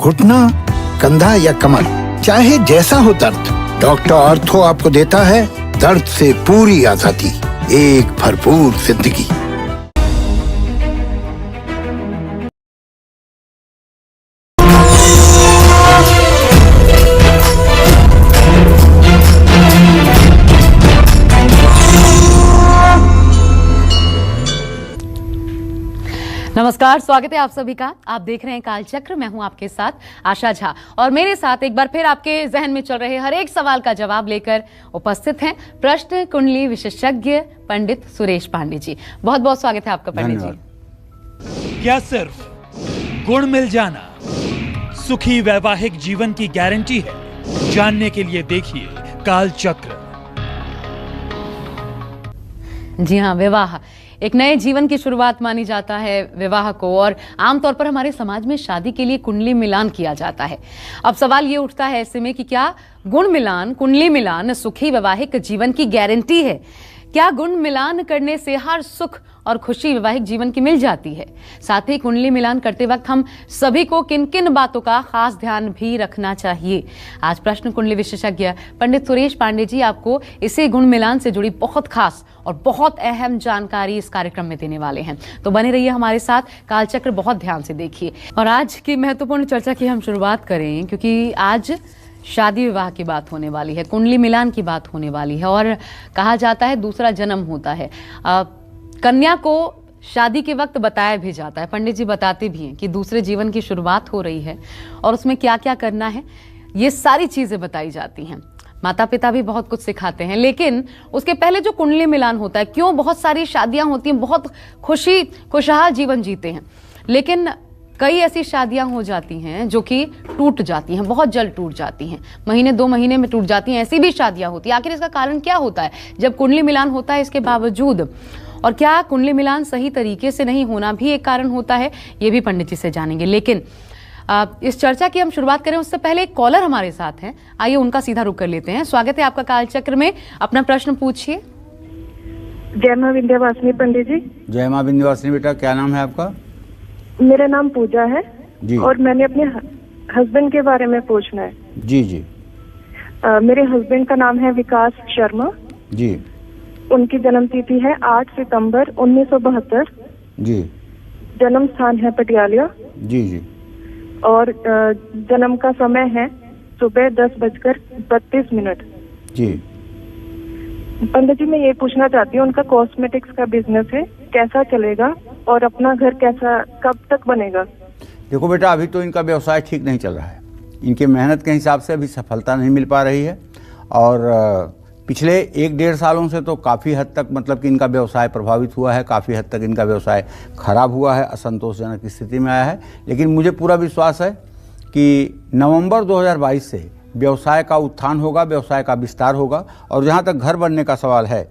घुटना, कंधा या कमर, चाहे जैसा हो दर्द, डॉक्टर ऑर्थो आपको देता है दर्द से पूरी आजादी, एक भरपूर जिंदगी। नमस्कार, स्वागत है आप सभी का। आप देख रहे हैं कालचक्र। मैं हूं आपके साथ आशा झा और मेरे साथ एक बार फिर आपके जहन में चल रहे हर एक सवाल का जवाब लेकर उपस्थित हैं प्रश्न कुंडली विशेषज्ञ पंडित सुरेश पांडे जी। बहुत बहुत स्वागत है आपका पंडित जी। क्या सिर्फ गुण मिल जाना सुखी वैवाहिक जीवन की गारंटी है? जानने के लिए देखिए कालचक्र। जी हाँ, विवाह एक नए जीवन की शुरुआत मानी जाता है विवाह को, और आमतौर पर हमारे समाज में शादी के लिए कुंडली मिलान किया जाता है। अब सवाल ये उठता है ऐसे में कि क्या गुण मिलान, कुंडली मिलान सुखी वैवाहिक जीवन की गारंटी है? क्या गुण मिलान करने से हर सुख और खुशी वैवाहिक जीवन की मिल जाती है? साथ ही कुंडली मिलान करते वक्त हम सभी को किन किन बातों का खास ध्यान भी रखना चाहिए? आज प्रश्न कुंडली विशेषज्ञ पंडित सुरेश पांडे जी आपको इसी गुण मिलान से जुड़ी बहुत खास और बहुत अहम जानकारी इस कार्यक्रम में देने वाले हैं। तो बने रहिए हमारे साथ, कालचक्र बहुत ध्यान से देखिए। और आज की महत्वपूर्ण चर्चा की हम शुरुआत करें, क्योंकि आज शादी विवाह की बात होने वाली है, कुंडली मिलान की बात होने वाली है। और कहा जाता है दूसरा जन्म होता है। कन्या को शादी के वक्त बताया भी जाता है, पंडित जी बताते भी हैं कि दूसरे जीवन की शुरुआत हो रही है और उसमें क्या क्या करना है, ये सारी चीजें बताई जाती हैं। माता पिता भी बहुत कुछ सिखाते हैं, लेकिन उसके पहले जो कुंडली मिलान होता है, क्यों बहुत सारी शादियां होती हैं, बहुत खुशहाल जीवन जीते हैं, लेकिन कई ऐसी शादियां हो जाती हैं जो कि टूट जाती हैं, बहुत जल्द टूट जाती हैं, महीने 2 महीने में टूट जाती हैं। ऐसी भी शादियां होती हैं। आखिर इसका कारण क्या होता है जब कुंडली मिलान होता है इसके बावजूद? और क्या कुंडली मिलान सही तरीके से नहीं होना भी एक कारण होता है? ये भी पंडित जी से जानेंगे। लेकिन इस चर्चा की हम शुरुआत करें उससे पहले एक कॉलर हमारे साथ हैं, आइए उनका सीधा रुख कर लेते हैं। स्वागत है आपका कालचक्र में, अपना प्रश्न पूछिए। जय मां विंध्यवासिनी पंडित जी। जय मां विंध्यवासिनी। बेटा क्या नाम है आपका? मेरा नाम पूजा है जी। और मैंने अपने हस्बैंड के बारे में पूछना है। जी जी। मेरे हस्बैंड का नाम है विकास शर्मा जी। उनकी जन्म तिथि है 8 सितंबर 1972 जी। जन्म स्थान है पटियाला जी जी। और जन्म का समय है सुबह 10:32 जी। पंडित जी मैं ये पूछना चाहती हूँ, उनका कॉस्मेटिक्स का बिजनेस है, कैसा चलेगा और अपना घर कैसा कब तक बनेगा? देखो बेटा, अभी तो इनका व्यवसाय ठीक नहीं चल रहा है। इनके मेहनत के हिसाब से अभी सफलता नहीं मिल पा रही है और पिछले 1-1.5 सालों से तो काफ़ी हद तक मतलब कि इनका व्यवसाय प्रभावित हुआ है, काफ़ी हद तक इनका व्यवसाय खराब हुआ है, असंतोषजनक स्थिति में आया है। लेकिन मुझे पूरा विश्वास है कि नवंबर 2022 से व्यवसाय का उत्थान होगा, व्यवसाय का विस्तार होगा। और जहाँ तक घर बनने का सवाल है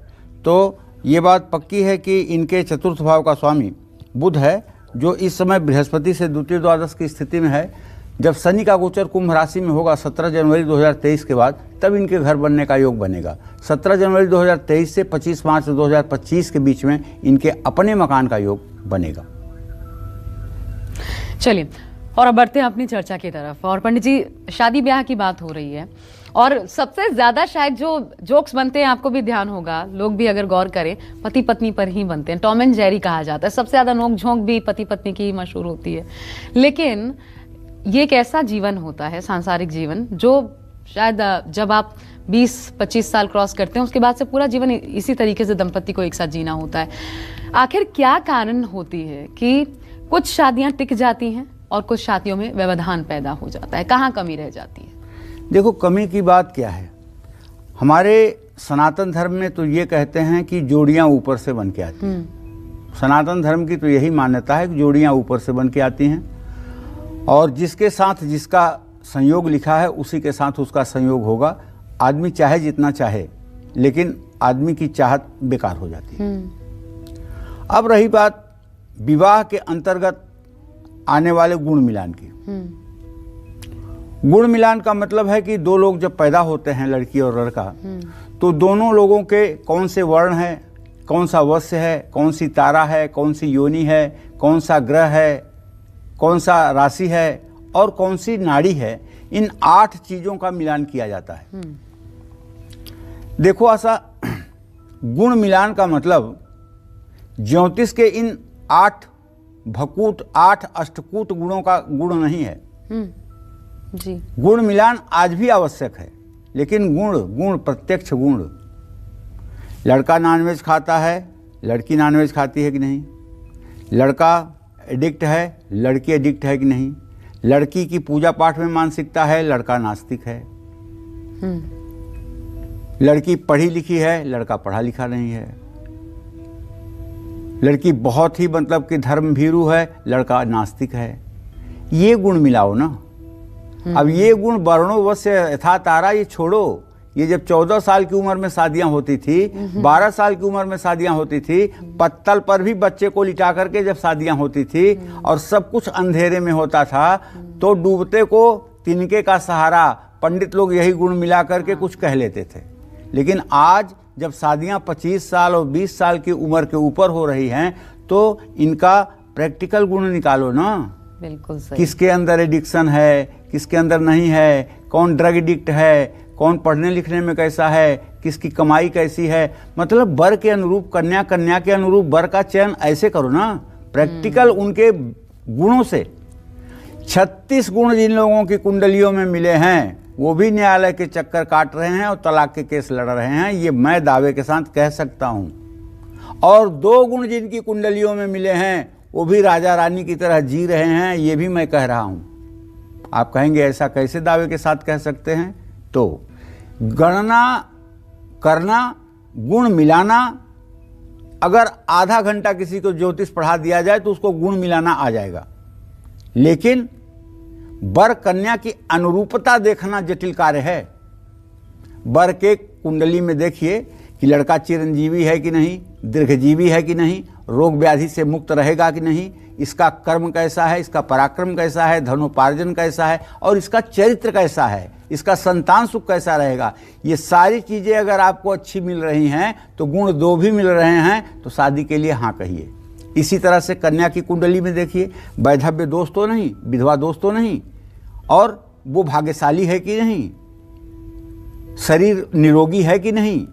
तो ये बात पक्की है कि इनके चतुर्थ भाव का स्वामी बुध है, जो इस समय बृहस्पति से द्वितीय द्वादश की स्थिति में है। जब शनि का गोचर कुंभ राशि में होगा 17 जनवरी 2023 के बाद, तब इनके घर बनने का योग बनेगा। 17 जनवरी 2023 से 25 मार्च 2025 के बीच में इनके अपने मकान का योग बनेगा। चलिए, और अब बढ़ते हैं अपनी चर्चा की तरफ। और पंडित जी, शादी ब्याह की बात हो रही है और सबसे ज्यादा शायद जो जोक्स बनते हैं, आपको भी ध्यान होगा, लोग भी अगर गौर करें, पति पत्नी पर ही बनते हैं। टॉम एंड जेरी कहा जाता है, सबसे ज्यादा नोक झोंक भी पति पत्नी की ही मशहूर होती है। लेकिन ये एक ऐसा जीवन होता है, सांसारिक जीवन, जो शायद जब आप 20-25 साल क्रॉस करते हैं उसके बाद से पूरा जीवन इसी तरीके से दंपति को एक साथ जीना होता है। आखिर क्या कारण होती है कि कुछ शादियां टिक जाती हैं और कुछ शादियों में व्यवधान पैदा हो जाता है? कहाँ कमी रह जाती है? देखो, कमी की बात क्या है, हमारे सनातन धर्म में तो ये कहते हैं कि जोड़ियां ऊपर से बन के आती हैं। सनातन धर्म की तो यही मान्यता है कि जोड़ियां ऊपर से बन के आती हैं और जिसके साथ जिसका संयोग लिखा है उसी के साथ उसका संयोग होगा। आदमी चाहे जितना चाहे, लेकिन आदमी की चाहत बेकार हो जाती है। अब रही बात विवाह के अंतर्गत आने वाले गुण मिलान की। गुण मिलान का मतलब है कि दो लोग जब पैदा होते हैं, लड़की और लड़का, तो दोनों लोगों के कौन से वर्ण है, कौन सा वस्य है, कौन सी तारा है, कौन सी योनि है, कौन सा ग्रह है, कौन सा राशि है और कौन सी नाड़ी है, इन 8 चीजों का मिलान किया जाता है। देखो, ऐसा गुण मिलान का मतलब ज्योतिष के इन 8 भकूट 8 अष्टकूट गुणों का गुण नहीं है। जी। गुण मिलान आज भी आवश्यक है, लेकिन गुण प्रत्यक्ष गुण। लड़का नॉनवेज खाता है, लड़की नॉनवेज खाती है कि नहीं, लड़का एडिक्ट है, लड़की एडिक्ट है कि नहीं, लड़की की पूजा पाठ में मानसिकता है, लड़का नास्तिक है, लड़की पढ़ी लिखी है, लड़का पढ़ा लिखा नहीं है, लड़की बहुत ही मतलब कि धर्म भीरू है, लड़का नास्तिक है। ये गुण मिलाओ ना। अब ये गुण वर्णो वस्य यथा तारा, ये छोड़ो। ये जब 14 साल की उम्र में शादियां होती थी, 12 साल की उम्र में शादियां होती थी, पत्तल पर भी बच्चे को लिटा करके जब शादियां होती थी और सब कुछ अंधेरे में होता था, तो डूबते को तिनके का सहारा, पंडित लोग यही गुण मिला करके कुछ कह लेते थे। लेकिन आज जब शादियां 25 साल और 20 साल की उम्र के ऊपर हो रही हैं, तो इनका प्रैक्टिकल गुण निकालो ना। बिल्कुल सही। किसके अंदर एडिक्शन है, किसके अंदर नहीं है, कौन ड्रग एडिक्ट है, कौन पढ़ने लिखने में कैसा है, किसकी कमाई कैसी है। मतलब वर के अनुरूप कन्या, कन्या के अनुरूप वर का चयन ऐसे करो ना, प्रैक्टिकल उनके गुणों से। 36 गुण जिन लोगों की कुंडलियों में मिले हैं, वो भी न्यायालय के चक्कर काट रहे हैं और तलाक के केस लड़ रहे हैं, ये मैं दावे के साथ कह सकता हूं। और 2 गुण जिनकी कुंडलियों में मिले हैं, वो भी राजा रानी की तरह जी रहे हैं, ये भी मैं कह रहा हूं। आप कहेंगे ऐसा कैसे दावे के साथ कह सकते हैं? तो गणना करना, गुण मिलाना, अगर आधा घंटा किसी को ज्योतिष पढ़ा दिया जाए तो उसको गुण मिलाना आ जाएगा। लेकिन वर कन्या की अनुरूपता देखना जटिल कार्य है। वर के कुंडली में देखिए कि लड़का चिरंजीवी है कि नहीं, दीर्घजीवी है कि नहीं, रोग व्याधि से मुक्त रहेगा कि नहीं, इसका कर्म कैसा है, इसका पराक्रम कैसा है, धनोपार्जन कैसा है, और इसका चरित्र कैसा है, इसका संतान सुख कैसा रहेगा। ये सारी चीजें अगर आपको अच्छी मिल रही हैं, तो गुण 2 भी मिल रहे हैं, तो शादी के लिए हाँ कहिए। इसी तरह से कन्या की कुंडली में देखिए, वैधव्य दोष तो नहीं, विधवा दोष तो नहीं, और वो भाग्यशाली है कि नहीं, शरीर निरोगी है कि नहीं,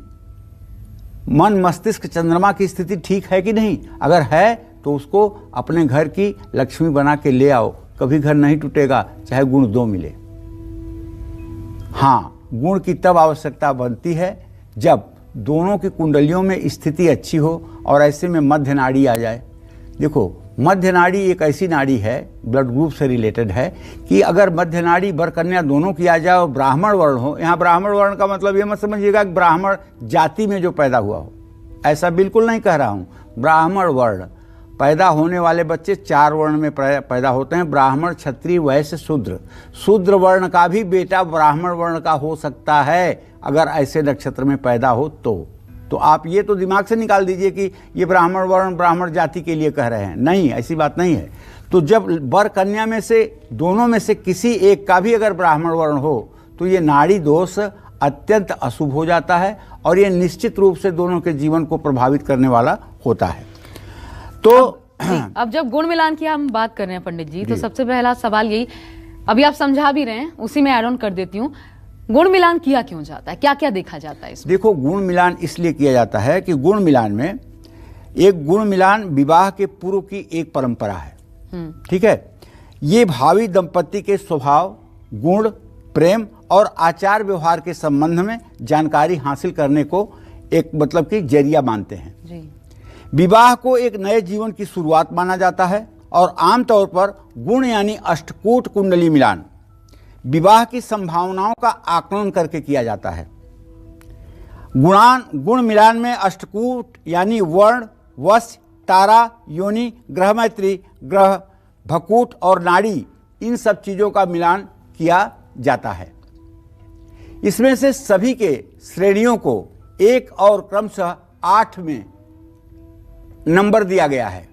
मन मस्तिष्क चंद्रमा की स्थिति ठीक है कि नहीं। अगर है तो उसको अपने घर की लक्ष्मी बना के ले आओ, कभी घर नहीं टूटेगा, चाहे गुण 2 मिले। हाँ, गुण की तब आवश्यकता बनती है जब दोनों की कुंडलियों में स्थिति अच्छी हो और ऐसे में मध्य नाड़ी आ जाए। देखो, मध्य नाड़ी एक ऐसी नाड़ी है, ब्लड ग्रुप से रिलेटेड है, कि अगर मध्य नाड़ी वर कन्या दोनों की आ जाए और ब्राह्मण वर्ण हो, यहाँ ब्राह्मण वर्ण का मतलब ये मत समझिएगा कि ब्राह्मण जाति में जो पैदा हुआ हो, ऐसा बिल्कुल नहीं कह रहा हूँ। ब्राह्मण वर्ण पैदा होने वाले बच्चे 4 वर्ण में पैदा होते हैं, ब्राह्मण, क्षत्रिय, वैश्य, शूद्र। शूद्र वर्ण का भी बेटा ब्राह्मण वर्ण का हो सकता है अगर ऐसे नक्षत्र में पैदा हो तो आप ये तो दिमाग से निकाल दीजिए कि ये ब्राह्मण वर्ण ब्राह्मण जाति के लिए कह रहे हैं। नहीं, ऐसी बात नहीं है। तो जब वर कन्या में से दोनों में से किसी एक का भी अगर ब्राह्मण वर्ण हो, तो ये नाड़ी दोष अत्यंत अशुभ हो जाता है और ये निश्चित रूप से दोनों के जीवन को प्रभावित करने वाला होता है। तो अब जब गुण मिलान की हम बात कर रहे हैं पंडित जी, तो सबसे पहला सवाल यही, अभी आप समझा भी रहे हैं, उसी में ऐड ऑन कर देती हूँ, गुण मिलान किया क्यों जाता है, क्या क्या देखा जाता है इसमें? देखो, गुण मिलान इसलिए किया जाता है कि गुण मिलान में एक गुण मिलान विवाह के पूर्व की एक परंपरा है। ठीक है, ये भावी दंपति के स्वभाव, गुण, प्रेम और आचार व्यवहार के संबंध में जानकारी हासिल करने को एक मतलब कि जरिया मानते हैं जी। विवाह को एक नए जीवन की शुरुआत माना जाता है और आमतौर पर गुण यानी अष्टकूट कुंडली मिलान विवाह की संभावनाओं का आकलन करके किया जाता है। गुण मिलान में अष्टकूट यानी वर्ण, वश, तारा, योनि, ग्रह मैत्री, ग्रह, भकूट और नाड़ी, इन सब चीजों का मिलान किया जाता है। इसमें से सभी के श्रेणियों को 1 और क्रमशः 8 में नंबर दिया गया है।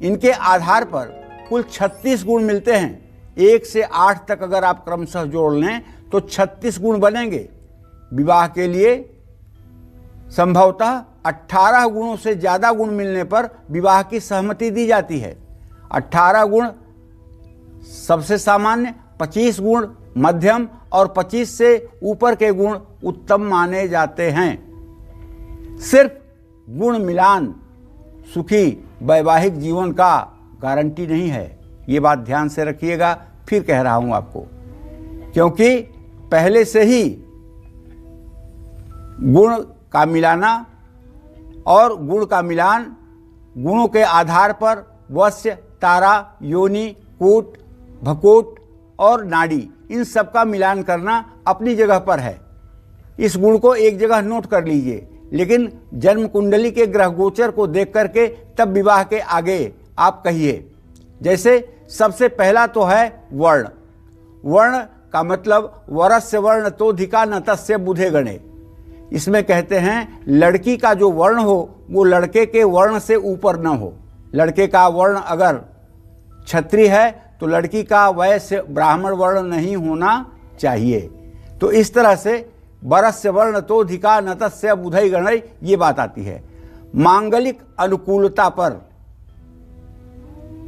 इनके आधार पर कुल 36 गुण मिलते हैं। 1 से 8 तक अगर आप क्रमशः जोड़ लें तो 36 गुण बनेंगे। विवाह के लिए संभवतः 18 गुणों से ज्यादा गुण मिलने पर विवाह की सहमति दी जाती है। 18 गुण सबसे सामान्य, 25 गुण मध्यम और 25 से ऊपर के गुण उत्तम माने जाते हैं। सिर्फ गुण मिलान सुखी वैवाहिक जीवन का गारंटी नहीं है, ये बात ध्यान से रखिएगा। फिर कह रहा हूं आपको, क्योंकि पहले से ही गुण का मिलाना और गुण का मिलान, गुणों के आधार पर वस्य, तारा, योनि, कूट, भकूट और नाड़ी, इन सब का मिलान करना अपनी जगह पर है। इस गुण को एक जगह नोट कर लीजिए, लेकिन जन्म कुंडली के ग्रह गोचर को देख करके तब विवाह के आगे आप कहिए। जैसे सबसे पहला तो है वर्ण। वर्ण का मतलब वरस्य वर्ण तो धिका न तस्य बुधे गणे। इसमें कहते हैं लड़की का जो वर्ण हो वो लड़के के वर्ण से ऊपर न हो। लड़के का वर्ण अगर क्षत्रिय है तो लड़की का वैश्य ब्राह्मण वर्ण नहीं होना चाहिए। तो इस तरह से वरस्य वर्ण तो धिका न तस्य बुधे गणे, ये बात आती है। मांगलिक अनुकूलता पर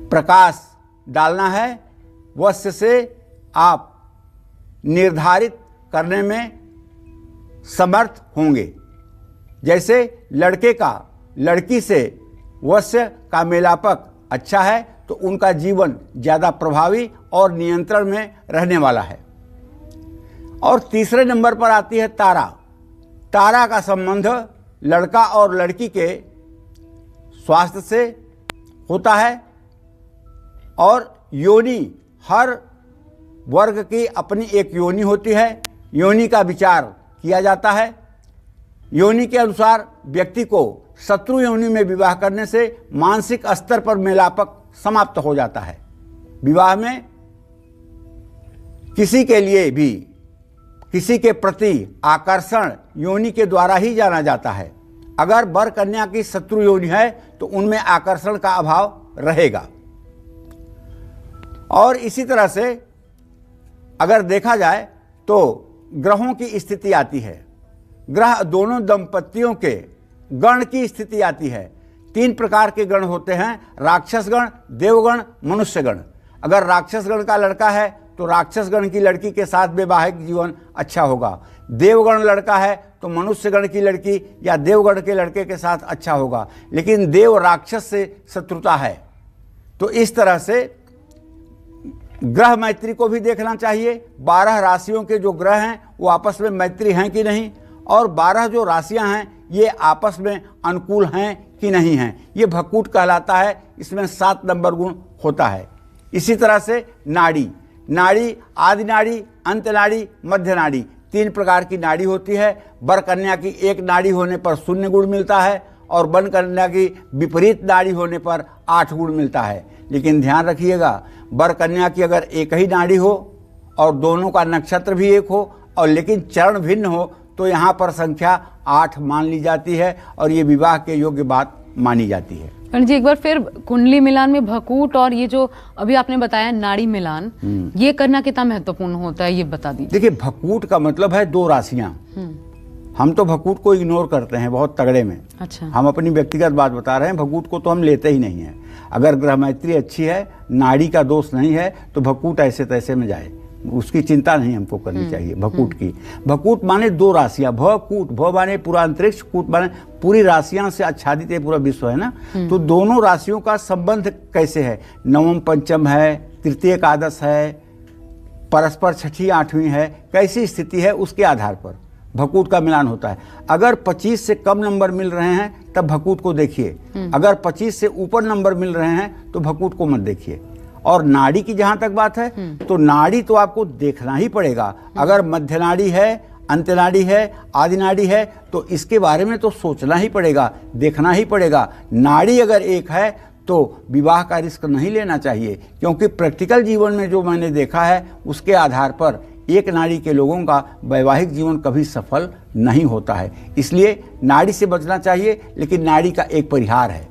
प्रकाश डालना है, वश्य से आप निर्धारित करने में समर्थ होंगे। जैसे लड़के का लड़की से वश्य का मेलापक अच्छा है तो उनका जीवन ज़्यादा प्रभावी और नियंत्रण में रहने वाला है। और तीसरे नंबर पर आती है तारा। तारा का संबंध लड़का और लड़की के स्वास्थ्य से होता है। और योनि, हर वर्ग की अपनी एक योनि होती है, योनि का विचार किया जाता है। योनि के अनुसार व्यक्ति को शत्रु योनि में विवाह करने से मानसिक स्तर पर मेलापक समाप्त हो जाता है। विवाह में किसी के लिए भी किसी के प्रति आकर्षण योनि के द्वारा ही जाना जाता है। अगर वर कन्या की शत्रु योनि है तो उनमें आकर्षण का अभाव रहेगा। और इसी तरह से अगर देखा जाए तो ग्रहों की स्थिति आती है। ग्रह दोनों दंपतियों के गण की स्थिति आती है। 3 प्रकार के गण होते हैं, राक्षस गण, देवगण, मनुष्य गण। अगर राक्षस गण का लड़का है तो राक्षस गण की लड़की के साथ वैवाहिक जीवन अच्छा होगा। देवगण लड़का है तो मनुष्य गण की लड़की या देवगण के लड़के के साथ अच्छा होगा। लेकिन देव राक्षस से शत्रुता है। तो इस तरह से ग्रह मैत्री को भी देखना चाहिए। 12 राशियों के जो ग्रह हैं वो आपस में मैत्री हैं कि नहीं, और 12 जो राशियां हैं ये आपस में अनुकूल हैं कि नहीं हैं, ये भकूट कहलाता है। इसमें 7 नंबर गुण होता है। इसी तरह से नाड़ी, नाड़ी आदि नाड़ी, अंत नाड़ी, मध्य नाड़ी, 3 प्रकार की नाड़ी होती है। वर कन्या की एक नाड़ी होने पर 0 गुण मिलता है और वन कन्या की विपरीत नाड़ी होने पर 8 गुण मिलता है। लेकिन ध्यान रखिएगा, वर कन्या की अगर एक ही नाड़ी हो और दोनों का नक्षत्र भी एक हो और लेकिन चरण भिन्न हो तो यहाँ पर संख्या 8 मान ली जाती है और ये विवाह के योग्य बात मानी जाती है। पंडित जी, एक बार फिर कुंडली मिलान में भकूट और ये जो अभी आपने बताया नाड़ी मिलान, ये करना कितना महत्वपूर्ण होता है, ये बता दीजिए। देखिए, भकूट का मतलब है 2 राशियां। हम तो भकूट को इग्नोर करते हैं बहुत तगड़े में। अच्छा। हम अपनी व्यक्तिगत बात बता रहे हैं, भकूट को तो हम लेते ही नहीं हैं। अगर ग्रह मैत्री अच्छी है, नाड़ी का दोष नहीं है तो भकूट ऐसे तैसे में जाए, उसकी चिंता नहीं हमको करनी चाहिए भकूट की। भकूट माने 2 राशियां, भकूट, भ माने पूरा अंतरिक्ष, कूट माने पूरी राशियां से आच्छादित ये पूरा विश्व है ना। तो दोनों राशियों का संबंध कैसे है, नवम पंचम है, तृतीय एकादश है, परस्पर छठी आठवीं है, कैसी स्थिति है उसके आधार पर भकूट का मिलान होता है। अगर 25 से कम नंबर मिल रहे हैं तब भकूट को देखिए, अगर 25 से ऊपर नंबर मिल रहे हैं तो भकूट को मत देखिए। और नाड़ी की जहां तक बात है तो नाड़ी तो आपको देखना ही पड़ेगा। अगर मध्य नाड़ी है, अंत नाड़ी है, आदि नाड़ी है तो इसके बारे में तो सोचना ही पड़ेगा, देखना ही पड़ेगा। नाड़ी अगर एक है तो विवाह का रिस्क नहीं लेना चाहिए, क्योंकि प्रैक्टिकल जीवन में जो मैंने देखा है उसके आधार पर एक नाड़ी के लोगों का वैवाहिक जीवन कभी सफल नहीं होता है। इसलिए नाड़ी से बचना चाहिए। लेकिन नाड़ी का एक परिहार है,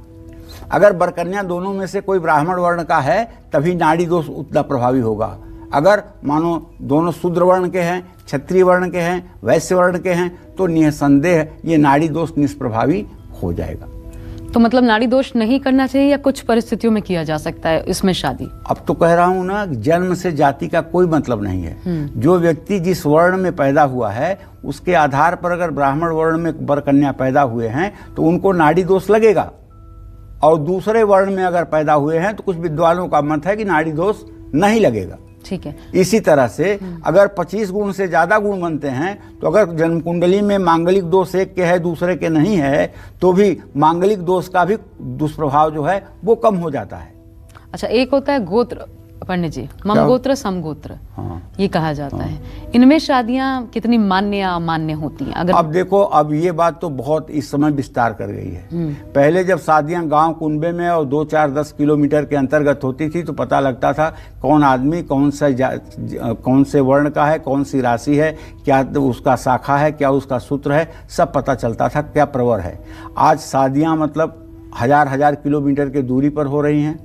अगर वर कन्या दोनों में से कोई ब्राह्मण वर्ण का है तभी नाड़ी दोष उतना प्रभावी होगा। अगर मानो दोनों शूद्र वर्ण के हैं, क्षत्रिय वर्ण के हैं, वैश्य वर्ण के हैं तो निसंदेह ये नाड़ी दोष निष्प्रभावी हो जाएगा। तो मतलब नाड़ी दोष नहीं करना चाहिए या कुछ परिस्थितियों में किया जा सकता है इसमें शादी? अब तो कह रहा हूं ना, जन्म से जाति का कोई मतलब नहीं है। जो व्यक्ति जिस वर्ण में पैदा हुआ है उसके आधार पर अगर ब्राह्मण वर्ण में वर कन्या पैदा हुए हैं तो उनको नाड़ी दोष लगेगा, और दूसरे वर्ण में अगर पैदा हुए हैं तो कुछ विद्वानों का मत है कि नाड़ी दोष नहीं लगेगा। ठीक है। इसी तरह से अगर 25 गुण से ज्यादा गुण बनते हैं तो अगर जन्म कुंडली में मांगलिक दोष एक के है दूसरे के नहीं है तो भी मांगलिक दोष का भी दुष्प्रभाव जो है वो कम हो जाता है। अच्छा, एक होता है गोत्र पंडित जी, ममगोत्र समगोत्र, हाँ। ये कहा जाता है, इनमें शादियां कितनी मान्य या अमान्य होती हैं? अगर अब देखो, अब ये बात तो बहुत इस समय विस्तार कर गई है। पहले जब शादियां गांव कुनबे में और 2-4-10 किलोमीटर के अंतर्गत होती थी तो पता लगता था कौन आदमी कौन से वर्ण का है, कौन सी राशि है, क्या उसका शाखा है, क्या उसका सूत्र है, सब पता चलता था, क्या प्रवर है। आज शादियां मतलब हजार किलोमीटर की दूरी पर हो रही हैं,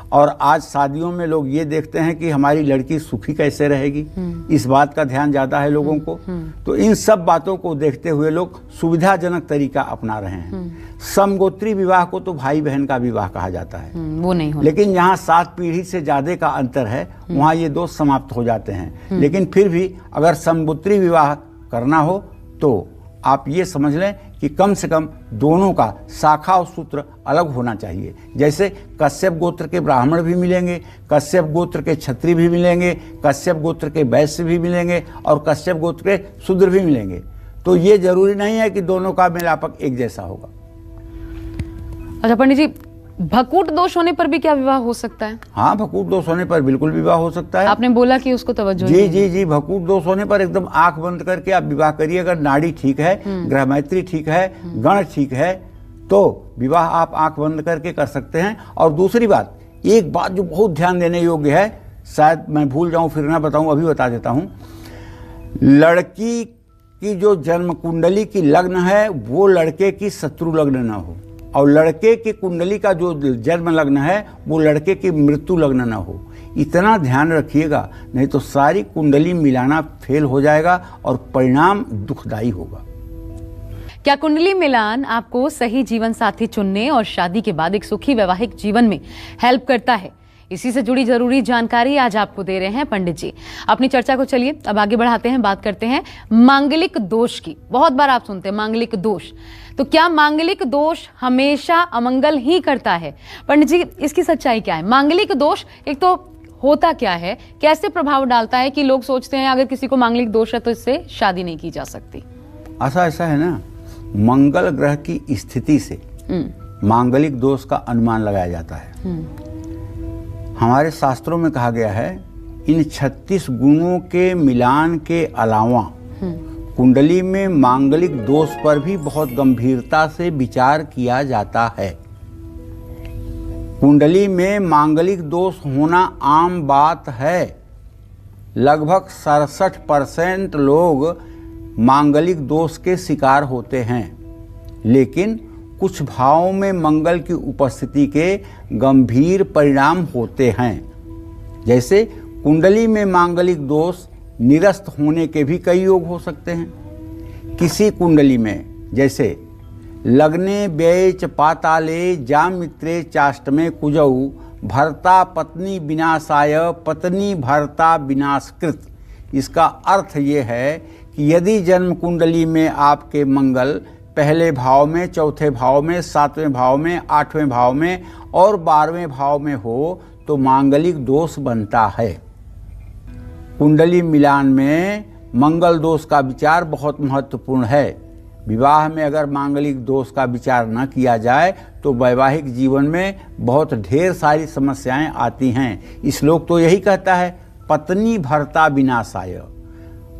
और आज शादियों में लोग ये देखते हैं कि हमारी लड़की सुखी कैसे रहेगी, इस बात का ध्यान ज्यादा है लोगों को। तो इन सब बातों को देखते हुए लोग सुविधाजनक तरीका अपना रहे हैं। समगोत्री विवाह को तो भाई बहन का विवाह कहा जाता है, वो नहीं हो, लेकिन यहाँ 7 पीढ़ी से ज्यादा का अंतर है, वहाँ ये दोष समाप्त हो जाते हैं। लेकिन फिर भी अगर समगोत्री विवाह करना हो तो आप ये समझ लें कि कम से कम दोनों का शाखा और सूत्र अलग होना चाहिए। जैसे कश्यप गोत्र के ब्राह्मण भी मिलेंगे, कश्यप गोत्र के क्षत्रिय भी मिलेंगे, कश्यप गोत्र के वैश्य भी मिलेंगे और कश्यप गोत्र के शूद्र भी मिलेंगे। तो ये जरूरी नहीं है कि दोनों का मिलापक एक जैसा होगा। अच्छा पंडित जी, भकूट दोष होने पर भी क्या विवाह हो सकता है? हाँ, भकूट दोष होने पर बिल्कुल विवाह हो सकता है। आपने बोला कि उसको तवज्जो जी नहीं जी जी, भकूट दोष होने पर एकदम आंख बंद करके आप विवाह करिए। अगर नाड़ी ठीक है, ग्रह मैत्री ठीक है, गण ठीक है, तो विवाह आप आंख बंद करके कर सकते हैं। और दूसरी बात, एक बात जो बहुत ध्यान देने योग्य है, शायद मैं भूल जाऊं फिर ना बताऊं, अभी बता देता हूं। लड़की की जो जन्म कुंडली की लग्न है वो लड़के की शत्रु लग्न न हो, और लड़के की कुंडली का जो जन्म लग्न है वो लड़के की मृत्यु लग्न न हो। इतना ध्यान रखिएगा, नहीं तो सारी कुंडली मिलाना फेल हो जाएगा और परिणाम दुखदायी होगा। क्या कुंडली मिलान आपको सही जीवन साथी चुनने और शादी के बाद एक सुखी वैवाहिक जीवन में हेल्प करता है? इसी से जुड़ी जरूरी जानकारी आज आपको दे रहे हैं पंडित जी। अपनी चर्चा को चलिए अब आगे बढ़ाते हैं, बात करते हैं मांगलिक दोष की। बहुत बार आप सुनते हैं मांगलिक दोष, तो क्या मांगलिक दोष हमेशा अमंगल ही करता है? पंडित जी, इसकी सच्चाई क्या है? मांगलिक दोष एक तो होता क्या है, कैसे प्रभाव डालता है कि लोग सोचते हैं अगर किसी को मांगलिक दोष है तो इससे शादी नहीं की जा सकती? ऐसा है ना, मंगल ग्रह की स्थिति से मांगलिक दोष का अनुमान लगाया जाता है। हमारे शास्त्रों में कहा गया है इन 36 गुणों के मिलान के अलावा कुंडली में मांगलिक दोष पर भी बहुत गंभीरता से विचार किया जाता है। कुंडली में मांगलिक दोष होना आम बात है। लगभग 67% लोग मांगलिक दोष के शिकार होते हैं, लेकिन कुछ भावों में मंगल की उपस्थिति के गंभीर परिणाम होते हैं। जैसे कुंडली में मांगलिक दोष निरस्त होने के भी कई योग हो सकते हैं। किसी कुंडली में जैसे लग्ने व्यय च पाताले जामित्रे चाष्टमे कुजौ भर्ता पत्नी विनाशाय पत्नी भर्ता विनाशकृत। इसका अर्थ ये है कि यदि जन्म कुंडली में आपके मंगल पहले भाव में, चौथे भाव में, 7वें भाव में, 8वें भाव में और 12वें भाव में हो तो मांगलिक दोष बनता है। कुंडली मिलान में मंगल दोष का विचार बहुत महत्वपूर्ण है। विवाह में अगर मांगलिक दोष का विचार न किया जाए तो वैवाहिक जीवन में बहुत ढेर सारी समस्याएं आती हैं। श्लोक तो यही कहता है पत्नी भर्ता विनाशाय।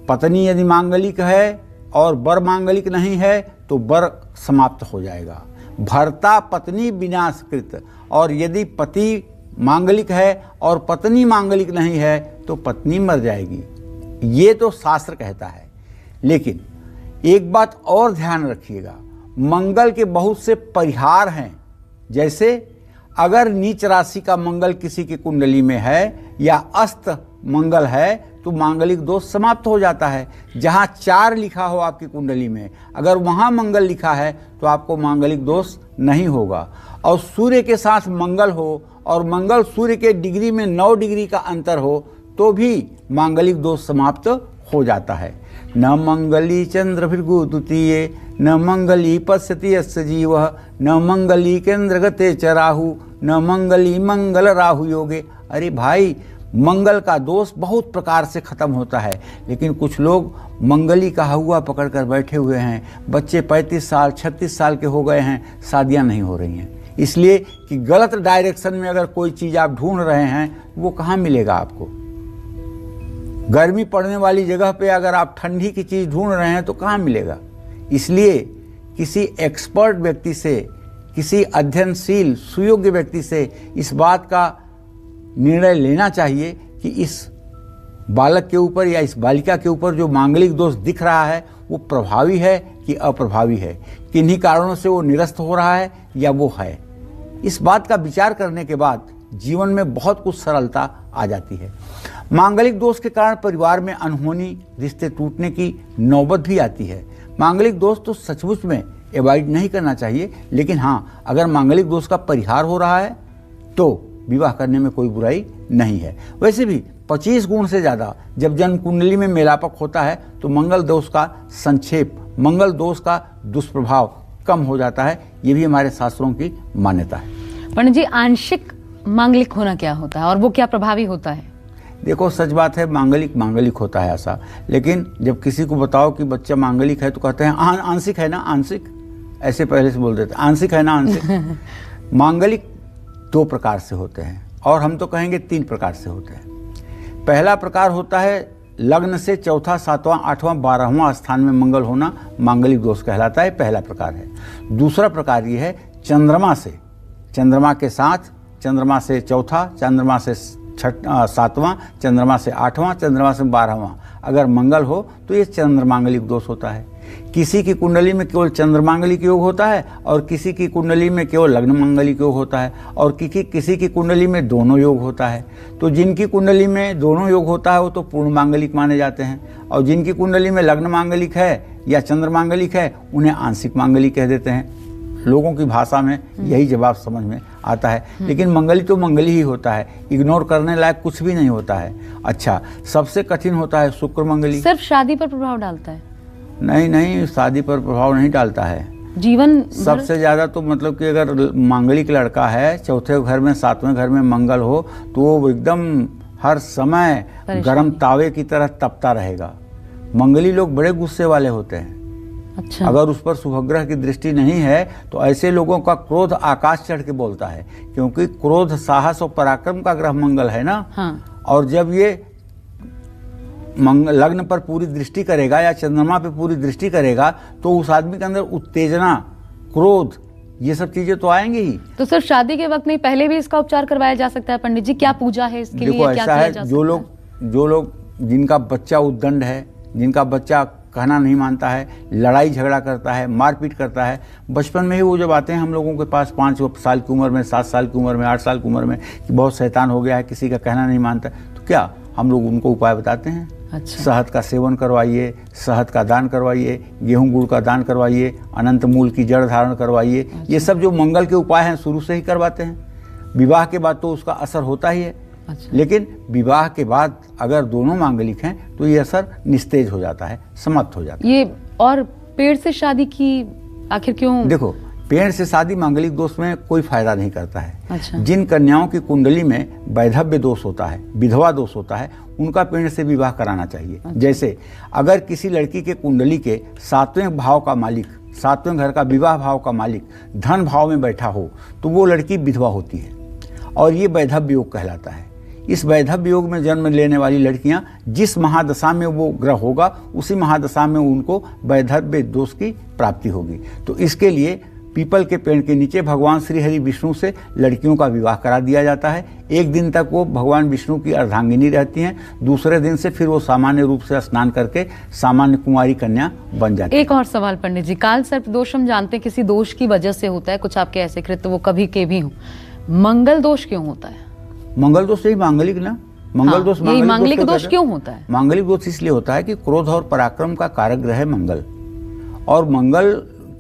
पत्नी यदि मांगलिक है और वर मांगलिक नहीं है तो वर समाप्त हो जाएगा। भर्ता पत्नी विनाशकृत, और यदि पति मांगलिक है और पत्नी मांगलिक नहीं है तो पत्नी मर जाएगी। ये तो शास्त्र कहता है। लेकिन एक बात और ध्यान रखिएगा, मंगल के बहुत से परिहार हैं। जैसे अगर नीच राशि का मंगल किसी की कुंडली में है या अस्त मंगल है तो मांगलिक दोष समाप्त हो जाता है। जहाँ 4 लिखा हो आपकी कुंडली में, अगर वहाँ मंगल लिखा है तो आपको मांगलिक दोष नहीं होगा। और सूर्य के साथ मंगल हो और मंगल सूर्य के डिग्री में 9 डिग्री का अंतर हो तो भी मांगलिक दोष समाप्त हो जाता है। न मंगली चंद्र भृगु द्वितीये, न मंगली पश्यति यस्य जीवः, न मंगली केंद्र गते च राहु, न मंगली मंगल राहु योगे। अरे भाई, मंगल का दोष बहुत प्रकार से खत्म होता है, लेकिन कुछ लोग मंगली का हवा पकड़ कर बैठे हुए हैं। बच्चे 35 साल 36 साल के हो गए हैं, शादियां नहीं हो रही हैं। इसलिए कि गलत डायरेक्शन में अगर कोई चीज़ आप ढूंढ रहे हैं, वो कहाँ मिलेगा आपको। गर्मी पड़ने वाली जगह पे अगर आप ठंडी की चीज़ ढूंढ रहे हैं तो कहाँ मिलेगा। इसलिए किसी एक्सपर्ट व्यक्ति से, किसी अध्ययनशील सुयोग्य व्यक्ति से इस बात का निर्णय लेना चाहिए कि इस बालक के ऊपर या इस बालिका के ऊपर जो मांगलिक दोष दिख रहा है वो प्रभावी है कि अप्रभावी है, किन्हीं कारणों से वो निरस्त हो रहा है या वो है। इस बात का विचार करने के बाद जीवन में बहुत कुछ सरलता आ जाती है। मांगलिक दोष के कारण परिवार में अनहोनी, रिश्ते टूटने की नौबत भी आती है। मांगलिक दोष तो सचमुच में अवॉइड नहीं करना चाहिए, लेकिन हाँ, अगर मांगलिक दोष का परिहार हो रहा है तो विवाह करने में कोई बुराई नहीं है। वैसे भी 25 गुण से ज़्यादा जब जन्म कुंडली में मेलापक होता है तो मंगल दोष का संक्षेप, मंगल दोष का दुष्प्रभाव कम हो जाता है। ये भी हमारे शास्त्रों की मान्यता है। पंडित जी, आंशिक मांगलिक होना क्या होता है और वो क्या प्रभावी होता है? देखो, सच बात है, मांगलिक होता है ऐसा, लेकिन जब किसी को बताओ कि बच्चा मांगलिक है तो कहते हैं आंशिक है ना, आंशिक, ऐसे पहले से बोल देते हैं, आंशिक है ना, आंशिक। मांगलिक 2 प्रकार से होते हैं और हम तो कहेंगे 3 प्रकार से होते हैं। पहला प्रकार होता है लग्न से 4था, 7वां, 8वां, 12वां स्थान में मंगल होना, मांगलिक दोष कहलाता है, पहला प्रकार है। दूसरा प्रकार ये है चंद्रमा से, चंद्रमा के साथ, चंद्रमा से 4था, चंद्रमा से 7वां, चंद्रमा से 8वां, चंद्रमा से 12वां अगर मंगल हो तो ये चंद्रमांगलिक दोष होता है। किसी की कुंडली में केवल चंद्रमांगलिक योग होता है और किसी की कुंडली में केवल लग्न मांगलिक योग होता है और किसी की कुंडली में दोनों योग होता है। तो जिनकी कुंडली में दोनों योग होता है वो तो पूर्ण मांगलिक माने जाते हैं, और जिनकी कुंडली में लग्न मांगलिक है या चंद्र मांगलिक है उन्हें आंशिक मांगलिक कह देते हैं। लोगों की भाषा में यही जवाब समझ में आता है। लेकिन मंगली तो मंगली ही होता है, इग्नोर करने लायक कुछ भी नहीं होता है। अच्छा, सबसे कठिन होता है शुक्र मंगली। सिर्फ शादी पर प्रभाव डालता है? नहीं, शादी पर प्रभाव नहीं डालता है। जीवन सबसे ज्यादा तो मतलब कि अगर मांगलिक लड़का है, 4थे घर में 7वें घर में मंगल हो तो वो एकदम हर समय गर्म तावे की तरह तपता रहेगा। मंगली लोग बड़े गुस्से वाले होते हैं। अच्छा। अगर उस पर शुभग्रह की दृष्टि नहीं है तो ऐसे लोगों का क्रोध आकाश चढ़ के बोलता है, क्योंकि क्रोध साहस और पराक्रम का ग्रह मंगल है ना। हाँ। और जब ये लग्न पर पूरी दृष्टि करेगा या चंद्रमा पे पूरी दृष्टि करेगा तो उस आदमी के अंदर उत्तेजना, क्रोध, ये सब चीजें तो आएंगी ही। तो सिर्फ शादी के वक्त नहीं, पहले भी इसका उपचार करवाया जा सकता है? पंडित जी, क्या पूजा है इसके लिए? देखो, क्या ऐसा किया है, जा जो लोग जिनका बच्चा उद्दंड है, जिनका बच्चा कहना नहीं मानता है, लड़ाई झगड़ा करता है, मारपीट करता है, बचपन में ही वो जब आते हैं हम लोगों के पास 5 साल की उम्र में, 7 साल की उम्र में, 8 साल की उम्र में कि बहुत शैतान हो गया है, किसी का कहना नहीं मानता, तो क्या हम लोग उनको उपाय बताते हैं। अच्छा। शहद का सेवन करवाइए, शहद का दान करवाइए, गेहूं गुड़ का दान करवाइए, अनंत मूल की जड़ धारण करवाइए। अच्छा। ये सब जो मंगल के उपाय हैं शुरू से ही करवाते हैं। विवाह के बाद तो उसका असर होता ही है। अच्छा। लेकिन विवाह के बाद अगर दोनों मांगलिक हैं तो ये असर निस्तेज हो जाता है, समाप्त हो जाता है। ये और पेड़ से शादी की आखिर क्यों? देखो, पेड़ से शादी मांगलिक दोष में कोई फायदा नहीं करता है। अच्छा। जिन कन्याओं की कुंडली में वैधव्य दोष होता है, विधवा दोष होता है, उनका पेड़ से विवाह कराना चाहिए। अच्छा। जैसे अगर किसी लड़की के कुंडली के 7वें भाव का मालिक, 7वें घर का विवाह भाव का मालिक धन भाव में बैठा हो तो वो लड़की विधवा होती है और ये वैधव्य योग कहलाता है। इस वैधव्य योग में जन्म लेने वाली लड़कियां जिस महादशा में वो ग्रह होगा उसी महादशा में उनको वैधव्य दोष की प्राप्ति होगी। तो इसके लिए पीपल के पेड़ के नीचे भगवान श्री हरि विष्णु से लड़कियों का विवाह करा दिया जाता है। एक दिन तक वो भगवान विष्णु की अर्धांगिनी रहती हैं, दूसरे दिन से फिर वो सामान्य रूप से स्नान करके सामान्य कुमारी कन्या बन जाती है। एक और सवाल पंडित जी, काल सर्प दोष हम जानते हैं किसी दोष की वजह से होता है, कुछ आपके ऐसे कृत्य वो कभी के भी हों, मंगल दोष क्यों होता है? मंगल दोष यही मांगलिक ना, मंगल दोष यही मांगलिक क्यों दोष कहते हैं? क्यों होता है? मांगलिक दोष इसलिए होता है कि क्रोध और पराक्रम का कारक ग्रह है मंगल, और मंगल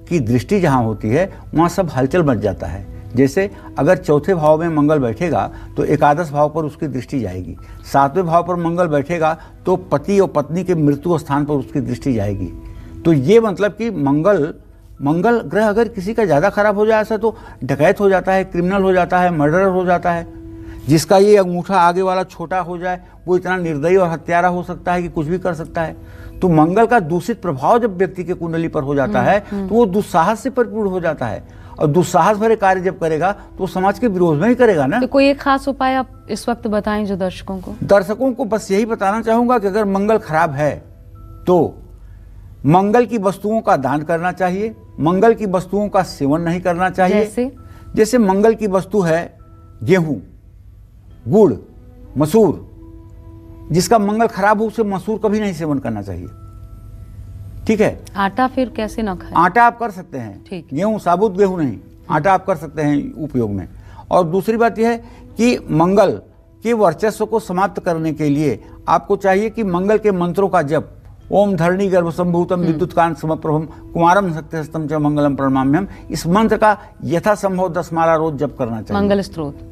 की दृष्टि जहाँ होती है वहाँ सब हलचल मच जाता है। जैसे अगर चौथे भाव में मंगल बैठेगा तो एकादश भाव पर उसकी दृष्टि जाएगी, सातवें भाव पर मंगल बैठेगा तो पति और पत्नी के मृत्यु स्थान पर उसकी दृष्टि जाएगी। तो ये मतलब कि मंगल ग्रह अगर किसी का ज़्यादा खराब हो जाए ऐसा तो डकैत हो जाता है, क्रिमिनल हो जाता है, मर्डरर हो जाता है। जिसका ये अंगूठा आगे वाला छोटा हो जाए वो इतना निर्दयी और हत्यारा हो सकता है कि कुछ भी कर सकता है। तो मंगल का दूषित प्रभाव जब व्यक्ति के कुंडली पर हो जाता है तो वो दुस्साहस से परिपूर्ण हो जाता है, और दुस्साहस भरे कार्य जब करेगा तो समाज के विरोध में ही करेगा ना। तो कोई एक खास उपाय आप इस वक्त बताएं जो दर्शकों को बस यही बताना चाहूंगा कि अगर मंगल खराब है तो मंगल की वस्तुओं का दान करना चाहिए, मंगल की वस्तुओं का सेवन नहीं करना चाहिए। जैसे मंगल की वस्तु है गेहूं, गुड़, मसूर, जिसका मंगल खराब हो उसे मसूर कभी नहीं सेवन करना चाहिए। ठीक है। आटा फिर कैसे ना खाएं? आटा आप कर सकते हैं, गेहूं, साबुत गेहूं नहीं, आटा आप कर सकते हैं उपयोग में। और दूसरी बात यह है कि मंगल के वर्चस्व को समाप्त करने के लिए आपको चाहिए कि मंगल के मंत्रों का जप, ओम धरणी गर्भ संभूतम विद्युतकांत समप्रभम कुमारम सत्यहस्तम च मंगलम प्रणमाम्यम, इस मंत्र का यथासंभव 10 माला रोज जप करना चाहिए।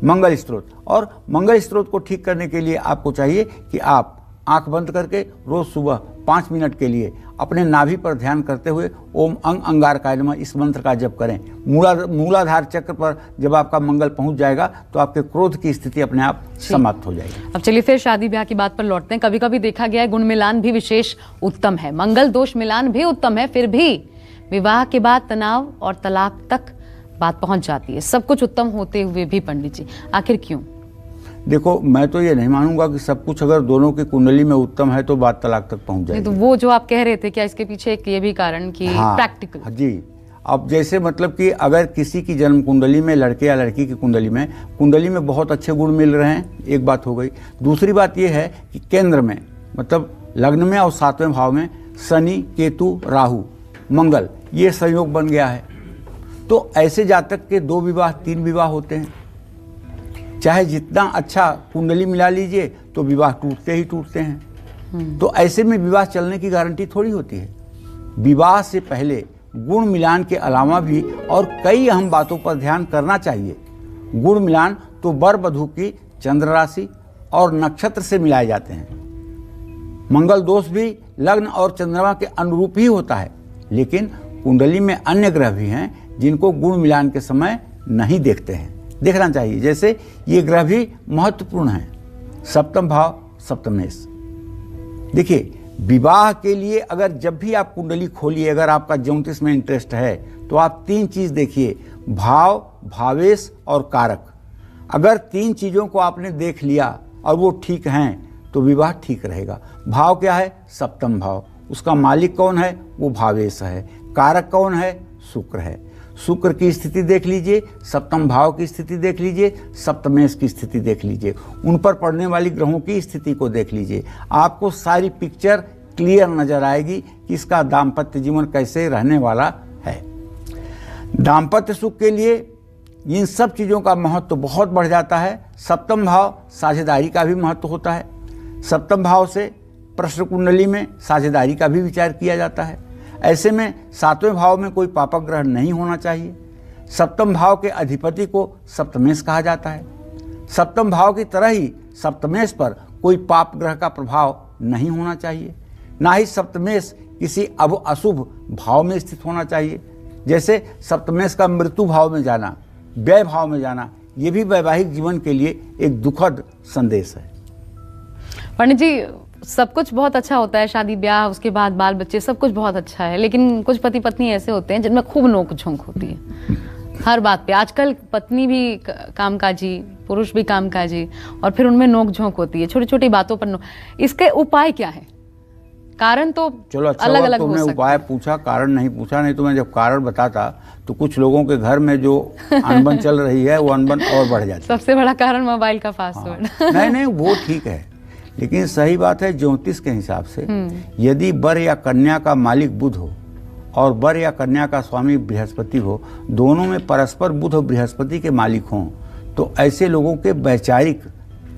मंगल स्त्रोत। और मंगल स्त्रोत को ठीक करने के लिए आपको चाहिए कि आप आंख बंद करके रोज सुबह 5 मिनट के लिए अपने नाभि पर ध्यान करते हुए ओम अंग अंगारकाय नमः इस मंत्र का जप करें। मूलाधार चक्र पर जब आपका मंगल पहुंच जाएगा तो आपके क्रोध की स्थिति अपने आप समाप्त हो जाएगी। अब चलिए फिर शादी ब्याह की बात पर लौटते हैं। कभी कभी देखा गया है गुण मिलान भी विशेष उत्तम है, मंगल दोष मिलान भी उत्तम है, फिर भी विवाह के बाद तनाव और तलाक तक बात पहुंच जाती है। सब कुछ उत्तम होते हुए भी पंडित जी आखिर क्यों? देखो, मैं तो ये नहीं मानूंगा कि सब कुछ अगर दोनों की कुंडली में उत्तम है तो बात तलाक तक पहुंच जाएगी। तो वो जो आप कह रहे थे, क्या इसके पीछे एक ये भी कारण कि प्रैक्टिकल? जी, अब जैसे मतलब कि अगर किसी की जन्म कुंडली में, लड़के या लड़की की कुंडली में बहुत अच्छे गुण मिल रहे हैं, एक बात हो गई। दूसरी बात ये है कि केंद्र में मतलब लग्न में और 7वें भाव में शनि, केतु, राहु, मंगल, ये संयोग बन गया है, तो ऐसे जातक के 2 विवाह 3 विवाह होते हैं। चाहे जितना अच्छा कुंडली मिला लीजिए तो विवाह टूटते ही टूटते हैं। तो ऐसे में विवाह चलने की गारंटी थोड़ी होती है। विवाह से पहले गुण मिलान के अलावा भी और कई अहम बातों पर ध्यान करना चाहिए। गुण मिलान तो वर वधू की चंद्र राशि और नक्षत्र से मिलाए जाते हैं। मंगल दोष भी लग्न और चंद्रमा के अनुरूप ही होता है, लेकिन कुंडली में अन्य ग्रह भी हैं जिनको गुण मिलान के समय नहीं देखते हैं, देखना चाहिए। जैसे ये ग्रह भी महत्वपूर्ण है, 7वां भाव सप्तमेश। देखिए, विवाह के लिए अगर जब भी आप कुंडली खोलिए, अगर आपका ज्योतिष में इंटरेस्ट है तो आप 3 चीज देखिए, भाव, भावेश और कारक। अगर 3 चीजों को आपने देख लिया और वो ठीक हैं तो विवाह ठीक रहेगा। भाव क्या है? 7वां भाव। उसका मालिक कौन है? वो भावेश है। कारक कौन है? शुक्र है। शुक्र की स्थिति देख लीजिए, 7वां भाव की स्थिति देख लीजिए, सप्तमेश की स्थिति देख लीजिए, उन पर पड़ने वाली ग्रहों की स्थिति को देख लीजिए। आपको सारी पिक्चर क्लियर नजर आएगी कि इसका दाम्पत्य जीवन कैसे रहने वाला है। दाम्पत्य सुख के लिए इन सब चीज़ों का महत्व बहुत बढ़ जाता है। 7वां भाव साझेदारी का भी महत्व होता है। 7वां भाव से प्रश्न कुंडली में साझेदारी का भी विचार किया जाता है। ऐसे में 7वें भाव में कोई पापक ग्रह नहीं होना चाहिए। 7वें भाव के अधिपति को सप्तमेश कहा जाता है। 7वें भाव की तरह ही सप्तमेश पर कोई पाप ग्रह का प्रभाव नहीं होना चाहिए। ना ही सप्तमेश किसी अशुभ भाव में स्थित होना चाहिए। जैसे सप्तमेश का मृत्यु भाव में जाना, व्यय भाव में जाना, ये भी वैवाहिक जीवन के लिए एक दुखद संदेश है। पंडित जी, सब कुछ बहुत अच्छा होता है, शादी ब्याह, उसके बाद बाल बच्चे, सब कुछ बहुत अच्छा है, लेकिन कुछ पति पत्नी ऐसे होते हैं जिनमें खूब नोक झोंक होती है हर बात पे। आजकल पत्नी भी कामकाजी, पुरुष भी कामकाजी, और फिर उनमें नोक झोंक होती है छोटी छोटी बातों पर। इसके उपाय क्या है? कारण तो चलो अच्छा अलग अलग तुमने उपाय पूछा, कारण नहीं पूछा। नहीं तो मैं जब कारण बताता तो कुछ लोगों के घर में जो अनबन चल रही है वो अनबन और बढ़ जाती है। सबसे बड़ा कारण मोबाइल का पासवर्ड। हाँ। नहीं वो ठीक है, लेकिन सही बात है ज्योतिष के हिसाब से यदि वर या कन्या का मालिक बुध हो और वर या कन्या का स्वामी बृहस्पति हो, दोनों में परस्पर बुध और बृहस्पति के मालिक हों, तो ऐसे लोगों के वैचारिक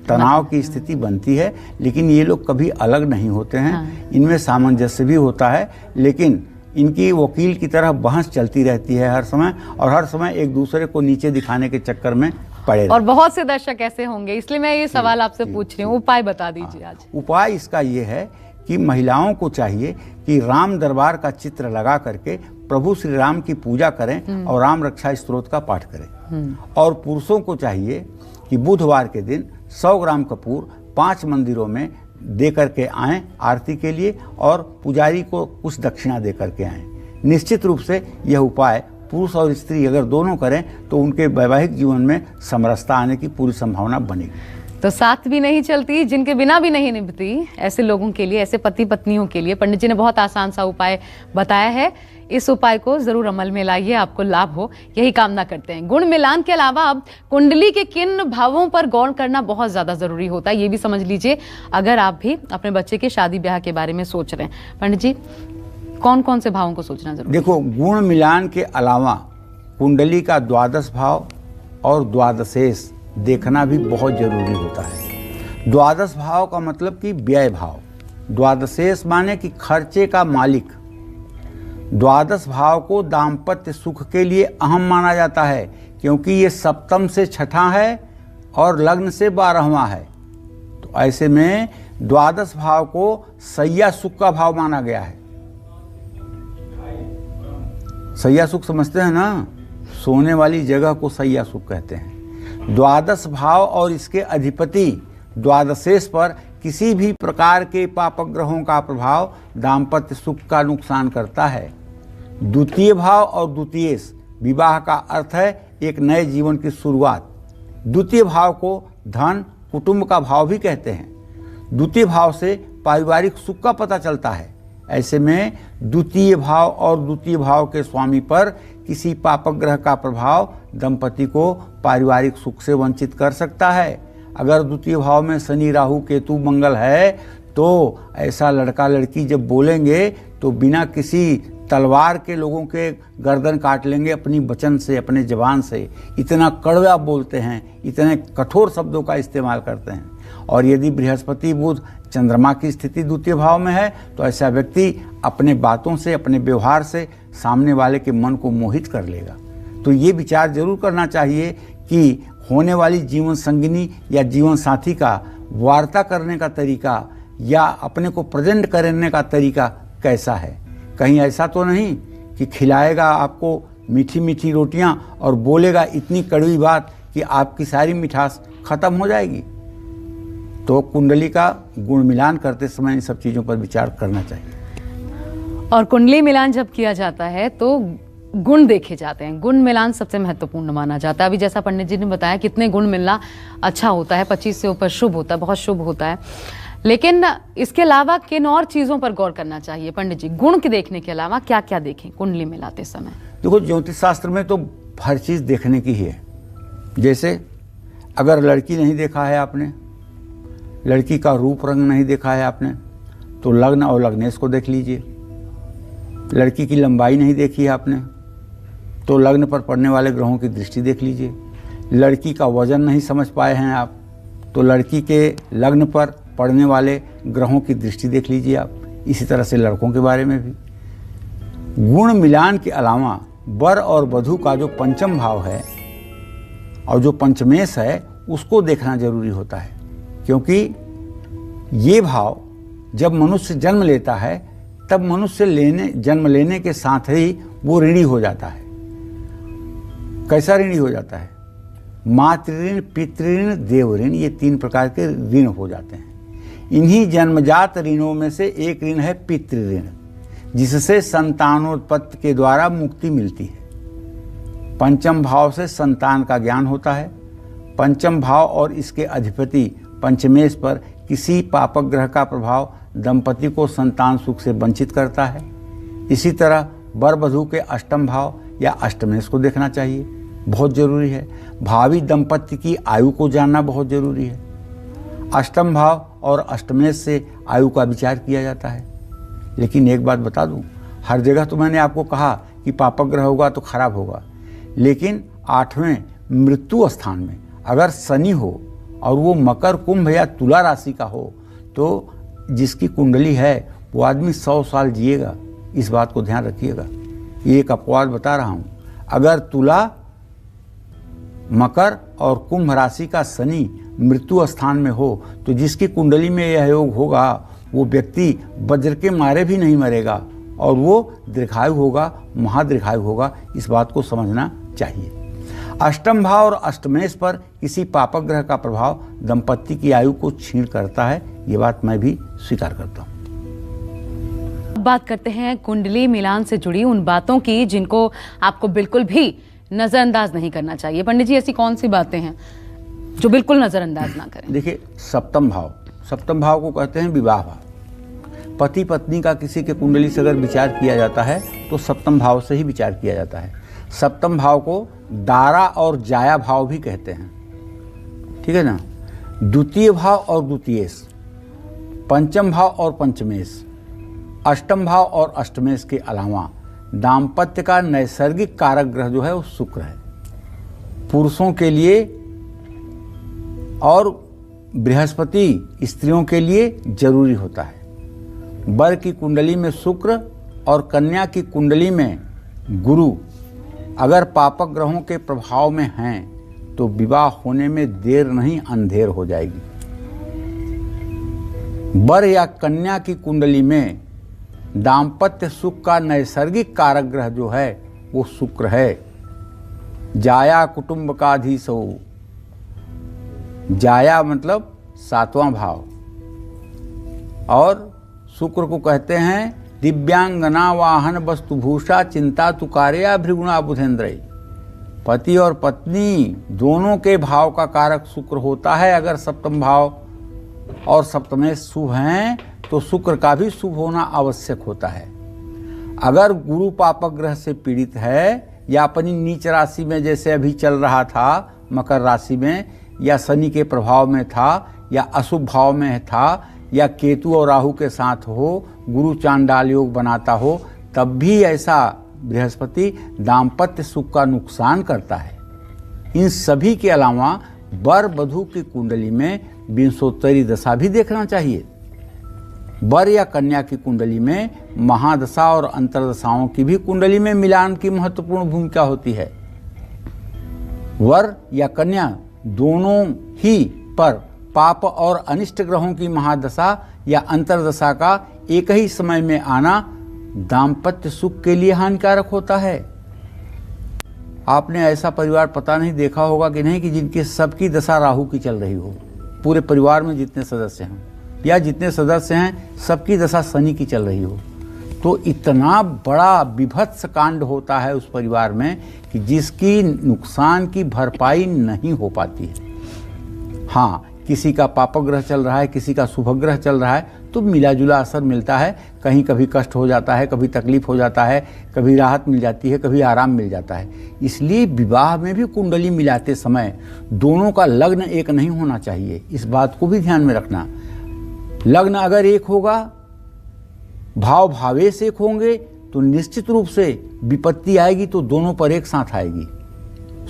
तनाव की स्थिति बनती है, लेकिन ये लोग कभी अलग नहीं होते हैं। इनमें सामंजस्य भी होता है, लेकिन इनकी वकील की तरह बहस चलती रहती है हर समय, और हर समय एक दूसरे को नीचे दिखाने के चक्कर में पड़े। और बहुत से दर्शक ऐसे होंगे, इसलिए मैं ये सवाल आपसे पूछ रही हूँ, उपाय बता दीजिए आज। उपाय इसका ये है कि महिलाओं को चाहिए कि राम दरबार का चित्र लगा करके प्रभु श्री राम की पूजा करें और राम रक्षा स्तोत्र का पाठ करें। और पुरुषों को चाहिए कि बुधवार के दिन 100 ग्राम कपूर 5 मंदिरों में दे करके आएं आरती के लिए, और पुजारी को कुछ दक्षिणा दे करके आएं। निश्चित रूप से यह उपाय पुरुष और स्त्री अगर दोनों करें तो उनके वैवाहिक जीवन में समरसता आने की पूरी संभावना बनेगी। तो साथ भी नहीं चलती, जिनके बिना भी नहीं निभती, ऐसे लोगों के लिए, ऐसे पति पत्नियों के लिए पंडित जी ने बहुत आसान सा उपाय बताया है। इस उपाय को जरूर अमल में लाइए, आपको लाभ हो, यही कामना करते हैं। गुण मिलान के अलावा अब कुंडली के किन भावों पर गौर करना बहुत ज्यादा जरूरी होता है, ये भी समझ लीजिए अगर आप भी अपने बच्चे के शादी ब्याह के बारे में सोच रहे हैं। पंडित जी, कौन कौन से भावों को सोचना जरूरी है? देखो, गुण मिलान के अलावा कुंडली का 12 भाव और द्वादशेश देखना भी बहुत जरूरी होता है। 12 भाव का मतलब कि व्यय भाव, द्वादशेश माने कि खर्चे का मालिक। 12 भाव को दाम्पत्य सुख के लिए अहम माना जाता है, क्योंकि ये सप्तम से छठा है और लग्न से 12वां है। तो ऐसे में 12 भाव को सैया सुख का भाव माना गया है। सैया सुख समझते हैं ना, सोने वाली जगह को सैया सुख कहते हैं। 12 भाव और इसके अधिपति द्वादशेश पर किसी भी प्रकार के पाप ग्रहों का प्रभाव दाम्पत्य सुख का नुकसान करता है। द्वितीय भाव और द्वितीयेश विवाह का अर्थ है एक नए जीवन की शुरुआत। द्वितीय भाव को धन कुटुंब का भाव भी कहते हैं। द्वितीय भाव से पारिवारिक सुख का पता चलता है। ऐसे में द्वितीय भाव और द्वितीय भाव के स्वामी पर किसी पापग्रह का प्रभाव दंपति को पारिवारिक सुख से वंचित कर सकता है। अगर द्वितीय भाव में शनि राहु केतु मंगल है तो ऐसा लड़का लड़की जब बोलेंगे तो बिना किसी तलवार के लोगों के गर्दन काट लेंगे अपनी वचन से, अपने जबान से। इतना कड़वा बोलते हैं, इतने कठोर शब्दों का इस्तेमाल करते हैं। और यदि बृहस्पति बुध चंद्रमा की स्थिति द्वितीय भाव में है तो ऐसा व्यक्ति अपने बातों से, अपने व्यवहार से सामने वाले के मन को मोहित कर लेगा। तो ये विचार जरूर करना चाहिए कि होने वाली जीवन संगिनी या जीवन साथी का वार्ता करने का तरीका या अपने को प्रेजेंट करने का तरीका कैसा है। कहीं ऐसा तो नहीं कि खिलाएगा आपको मीठी मीठी रोटियां और बोलेगा इतनी कड़वी बात कि आपकी सारी मिठास खत्म हो जाएगी। तो कुंडली का गुण मिलान करते समय इन सब चीज़ों पर विचार करना चाहिए। और कुंडली मिलान जब किया जाता है तो गुण देखे जाते हैं। गुण मिलान सबसे महत्वपूर्ण माना जाता है। अभी जैसा पंडित जी ने बताया कितने गुण मिलना अच्छा होता है, 25 से ऊपर शुभ होता है, बहुत शुभ होता है। लेकिन इसके अलावा किन और चीज़ों पर गौर करना चाहिए पंडित जी? गुण के देखने के अलावा क्या क्या देखें कुंडली मिलाते समय? देखो, ज्योतिष शास्त्र में तो हर चीज़ देखने की ही है। जैसे अगर लड़की नहीं देखा है आपने, लड़की का रूप रंग नहीं देखा है आपने, तो लग्न और लग्नेश को देख लीजिए। लड़की की लंबाई नहीं देखी है आपने तो लग्न पर पड़ने वाले ग्रहों की दृष्टि देख लीजिए। लड़की का वजन नहीं समझ पाए हैं आप तो लड़की के लग्न पर पड़ने वाले ग्रहों की दृष्टि देख लीजिए आप। इसी तरह से लड़कों के बारे में भी गुण मिलान के अलावा वर और वधू का जो पंचम भाव है और जो पंचमेश है उसको देखना जरूरी होता है, क्योंकि ये भाव जब मनुष्य जन्म लेता है तब मनुष्य जन्म लेने के साथ ही वो ऋणी हो जाता है। कैसा ऋणी हो जाता है? मातृ ऋण, पितृ ऋण, देव ऋण, ये 3 प्रकार के ऋण हो जाते हैं। इन्हीं जन्मजात ऋणों में से एक ऋण है पितृ ऋण, जिससे संतानोत्पत्ति के द्वारा मुक्ति मिलती है। पंचम भाव से संतान का ज्ञान होता है। पंचम भाव और इसके अधिपति पंचमेश पर किसी पापग्रह का प्रभाव दंपति को संतान सुख से वंचित करता है। इसी तरह वर वधू के अष्टम भाव या अष्टमेश को देखना चाहिए, बहुत जरूरी है। भावी दंपति की आयु को जानना बहुत जरूरी है। अष्टम भाव और अष्टमेश से आयु का विचार किया जाता है। लेकिन एक बात बता दूं, हर जगह तो मैंने आपको कहा कि पापग्रह होगा तो खराब होगा, लेकिन 8वें मृत्यु स्थान में अगर शनि हो और वो मकर, कुंभ या तुला राशि का हो तो जिसकी कुंडली है वो आदमी 100 साल जिएगा। इस बात को ध्यान रखिएगा। ये एक अपवाद बता रहा हूँ। अगर तुला, मकर और कुंभ राशि का शनि मृत्यु स्थान में हो तो जिसकी कुंडली में यह योग होगा वो व्यक्ति वज्र के मारे भी नहीं मरेगा और वो दीर्घायु होगा, महादीर्घायु होगा। इस बात को समझना चाहिए। अष्टम भाव और अष्टमेश पर किसी पापक ग्रह का प्रभाव दंपत्ति की आयु को क्षीण करता है। ये बात मैं भी स्वीकार करता हूँ। बात करते हैं कुंडली मिलान से जुड़ी उन बातों की जिनको आपको बिल्कुल भी नजरअंदाज नहीं करना चाहिए। पंडित जी, ऐसी कौन सी बातें हैं जो बिल्कुल नजरअंदाज ना करें? देखिए, सप्तम भाव को कहते हैं विवाह भाव। पति पत्नी का किसी के कुंडली से अगर विचार किया जाता है तो सप्तम भाव से ही विचार किया जाता है। सप्तम भाव को दारा और जाया भाव भी कहते हैं, ठीक है ना। द्वितीय भाव और द्वितीयेश, पंचम भाव और पंचमेश, अष्टम भाव और अष्टमेश के अलावा दाम्पत्य का नैसर्गिक कारक ग्रह जो है वो शुक्र है। पुरुषों के लिए और बृहस्पति स्त्रियों के लिए जरूरी होता है। वर की कुंडली में शुक्र और कन्या की कुंडली में गुरु अगर पापक ग्रहों के प्रभाव में हैं तो विवाह होने में देर नहीं, अंधेर हो जाएगी। वर या कन्या की कुंडली में दाम्पत्य सुख का नैसर्गिक कारक ग्रह जो है वो शुक्र है। जाया कुटुंब का धीसो, जाया मतलब 7वां भाव, और शुक्र को कहते हैं दिव्यांगना वाहन वस्तुभूषा चिंता तुकार्या भृगुणा बुधेंद्र। पति और पत्नी दोनों के भाव का कारक शुक्र होता है। अगर सप्तम भाव और सप्तमेश शुभ हैं तो शुक्र का भी शुभ होना आवश्यक होता है। अगर गुरु पापक ग्रह से पीड़ित है या अपनी नीच राशि में जैसे अभी चल रहा था मकर राशि में, या शनि के प्रभाव में था, या अशुभ भाव में था, या केतु और राहु के साथ हो, गुरु चांडाल योग बनाता हो, तब भी ऐसा बृहस्पति दाम्पत्य सुख का नुकसान करता है। इन सभी के अलावा वर वधू की कुंडली में विंशोत्तरी दशा भी देखना चाहिए। वर या कन्या की कुंडली में महादशा और अंतरदशाओं की भी कुंडली में मिलान की महत्वपूर्ण भूमिका होती है। वर या कन्या दोनों ही पर पाप और अनिष्ट ग्रहों की महादशा या अंतरदशा का एक ही समय में आना दाम्पत्य सुख के लिए हानिकारक होता है। आपने ऐसा परिवार पता नहीं देखा होगा कि नहीं कि जिनकी सबकी दशा राहु की चल रही हो। पूरे परिवार में जितने सदस्य हैं या जितने सदस्य हैं सबकी दशा शनि की चल रही हो, तो इतना बड़ा विभत्स कांड होता है उस परिवार में कि जिसकी नुकसान की भरपाई नहीं हो पाती है। हाँ, किसी का पापक ग्रह चल रहा है, किसी का शुभ ग्रह चल रहा है तो मिला जुला असर मिलता है। कहीं कभी कष्ट हो जाता है, कभी तकलीफ हो जाता है, कभी राहत मिल जाती है, कभी आराम मिल जाता है। इसलिए विवाह में भी कुंडली मिलाते समय दोनों का लग्न एक नहीं होना चाहिए। इस बात को भी ध्यान में रखना। लग्न अगर एक होगा, भाव भावेश एक होंगे तो निश्चित रूप से विपत्ति आएगी तो दोनों पर एक साथ आएगी।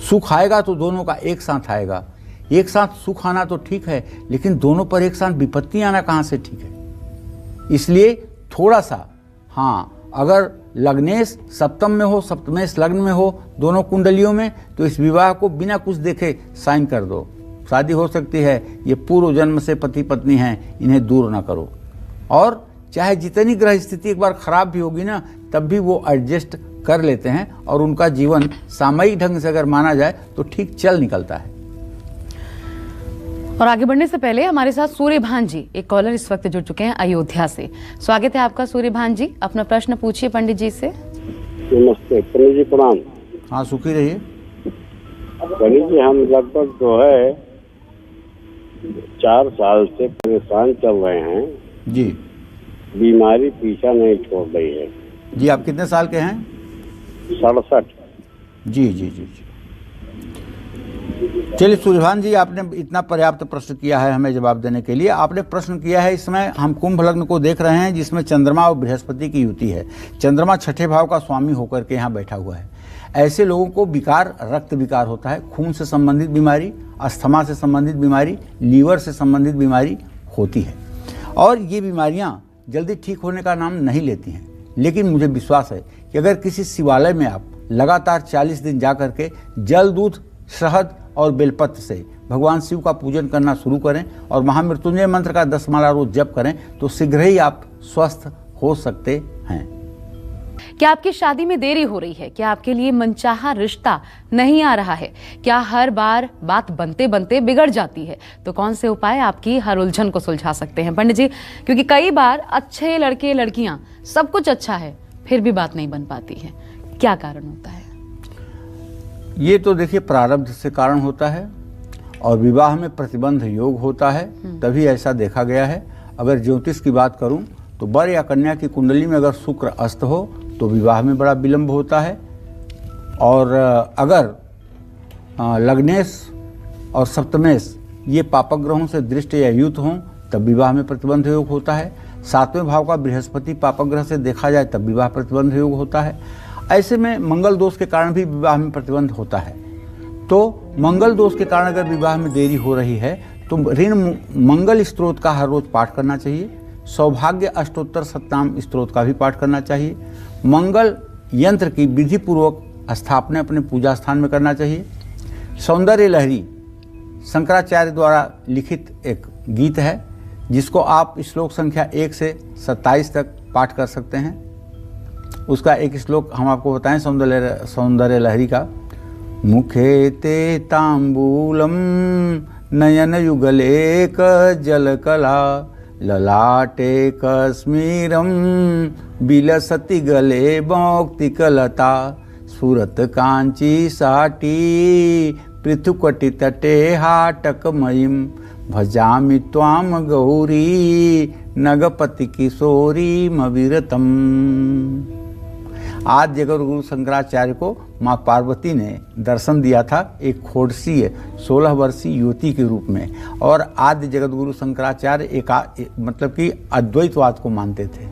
सुख आएगा तो दोनों का एक साथ आएगा। एक साथ सुख आना तो ठीक है, लेकिन दोनों पर एक साथ विपत्ति आना कहाँ से ठीक है। इसलिए थोड़ा सा, हाँ, अगर लग्नेश सप्तम में हो, सप्तमेश लग्न में हो दोनों कुंडलियों में, तो इस विवाह को बिना कुछ देखे साइन कर दो। शादी हो सकती है, ये पूर्व जन्म से पति पत्नी हैं, इन्हें दूर ना करो। और चाहे जितनी ग्रह स्थिति एक बार खराब भी होगी ना, तब भी वो एडजस्ट कर लेते हैं और उनका जीवन सामयिक ढंग से अगर माना जाए तो ठीक चल निकलता है। और आगे बढ़ने से पहले हमारे साथ सूर्यभान जी, एक कॉलर इस वक्त जुड़ चुके हैं अयोध्या से। स्वागत है आपका सूर्यभान जी, अपना प्रश्न पूछिए पंडित जी से। नमस्ते पंडित जी, प्रणाम। हाँ, सुखी रहिए। पंडित जी, हम लगभग जो है 4 साल से परेशान चल रहे हैं जी। बीमारी पीछा नहीं छोड़ रही है जी। आप कितने साल के हैं? 67। जी जी जी जी। चलिए सूर्यभान जी, आपने इतना पर्याप्त प्रश्न किया है हमें जवाब देने के लिए। आपने प्रश्न किया है, इस समय हम कुंभ लग्न को देख रहे हैं जिसमें चंद्रमा और बृहस्पति की युति है। चंद्रमा 6ठे भाव का स्वामी होकर के यहाँ बैठा हुआ है। ऐसे लोगों को विकार, रक्त विकार होता है, खून से संबंधित बीमारी, अस्थमा से संबंधित बीमारी, लीवर से संबंधित बीमारी होती है और ये बीमारियां जल्दी ठीक होने का नाम नहीं लेती हैं। लेकिन मुझे विश्वास है कि अगर किसी शिवालय में आप लगातार 40 दिन जा करके जल, दूध, शहद और बेलपत्र से भगवान शिव का पूजन करना शुरू करें और महामृत्युंजय मंत्र का 10 माला रोज जप करें तो शीघ्र ही आप स्वस्थ हो सकते हैं। क्या आपकी शादी में देरी हो रही है? क्या आपके लिए मनचाहा रिश्ता नहीं आ रहा है? क्या हर बार बात बनते बनते बिगड़ जाती है? तो कौन से उपाय आपकी हर उलझन को सुलझा सकते हैं पंडित जी? क्योंकि कई बार अच्छे लड़के लड़कियां, सब कुछ अच्छा है, फिर भी बात नहीं बन पाती है, क्या कारण होता है? ये तो देखिए प्रारब्ध से कारण होता है और विवाह में प्रतिबंध योग होता है, तभी ऐसा देखा गया है। अगर ज्योतिष की बात करूं तो वर या कन्या की कुंडली में अगर शुक्र अस्त हो तो विवाह में बड़ा विलंब होता है और अगर लग्नेश और सप्तमेश ये पापक ग्रहों से दृष्ट या युत हों तब विवाह में प्रतिबंध योग होता है। 7वें भाव का बृहस्पति पापक ग्रह से देखा जाए तब विवाह प्रतिबंध योग होता है। ऐसे में मंगल दोष के कारण भी विवाह में प्रतिबंध होता है। तो मंगल दोष के कारण अगर विवाह में देरी हो रही है तो ऋण मंगल स्त्रोत का हर रोज पाठ करना चाहिए। सौभाग्य अष्टोत्तर सतनाम स्त्रोत का भी पाठ करना चाहिए। मंगल यंत्र की विधि पूर्वक स्थापना अपने पूजा स्थान में करना चाहिए। सौंदर्य लहरी शंकराचार्य द्वारा लिखित एक गीत है जिसको आप श्लोक संख्या 1 से 27 तक पाठ कर सकते हैं। उसका एक श्लोक हम आपको बताएं सौंदर्य लहरी का। मुखे ते तांबूलम नयन युगले जलकला ललाटे कश्मीरम बिलसति गले मौक्तिकलता स्फुरत कांची साटी पृथुकटि तटे हाटकमयीं भजामि त्वाम गौरी नगपति किशोरी मविरतम। आज जगत गुरु शंकराचार्य को माँ पार्वती ने दर्शन दिया था एक खोड़सीय 16 वर्षीय युवती के रूप में और आद्य जगत गुरु शंकराचार्य मतलब कि अद्वैतवाद को मानते थे।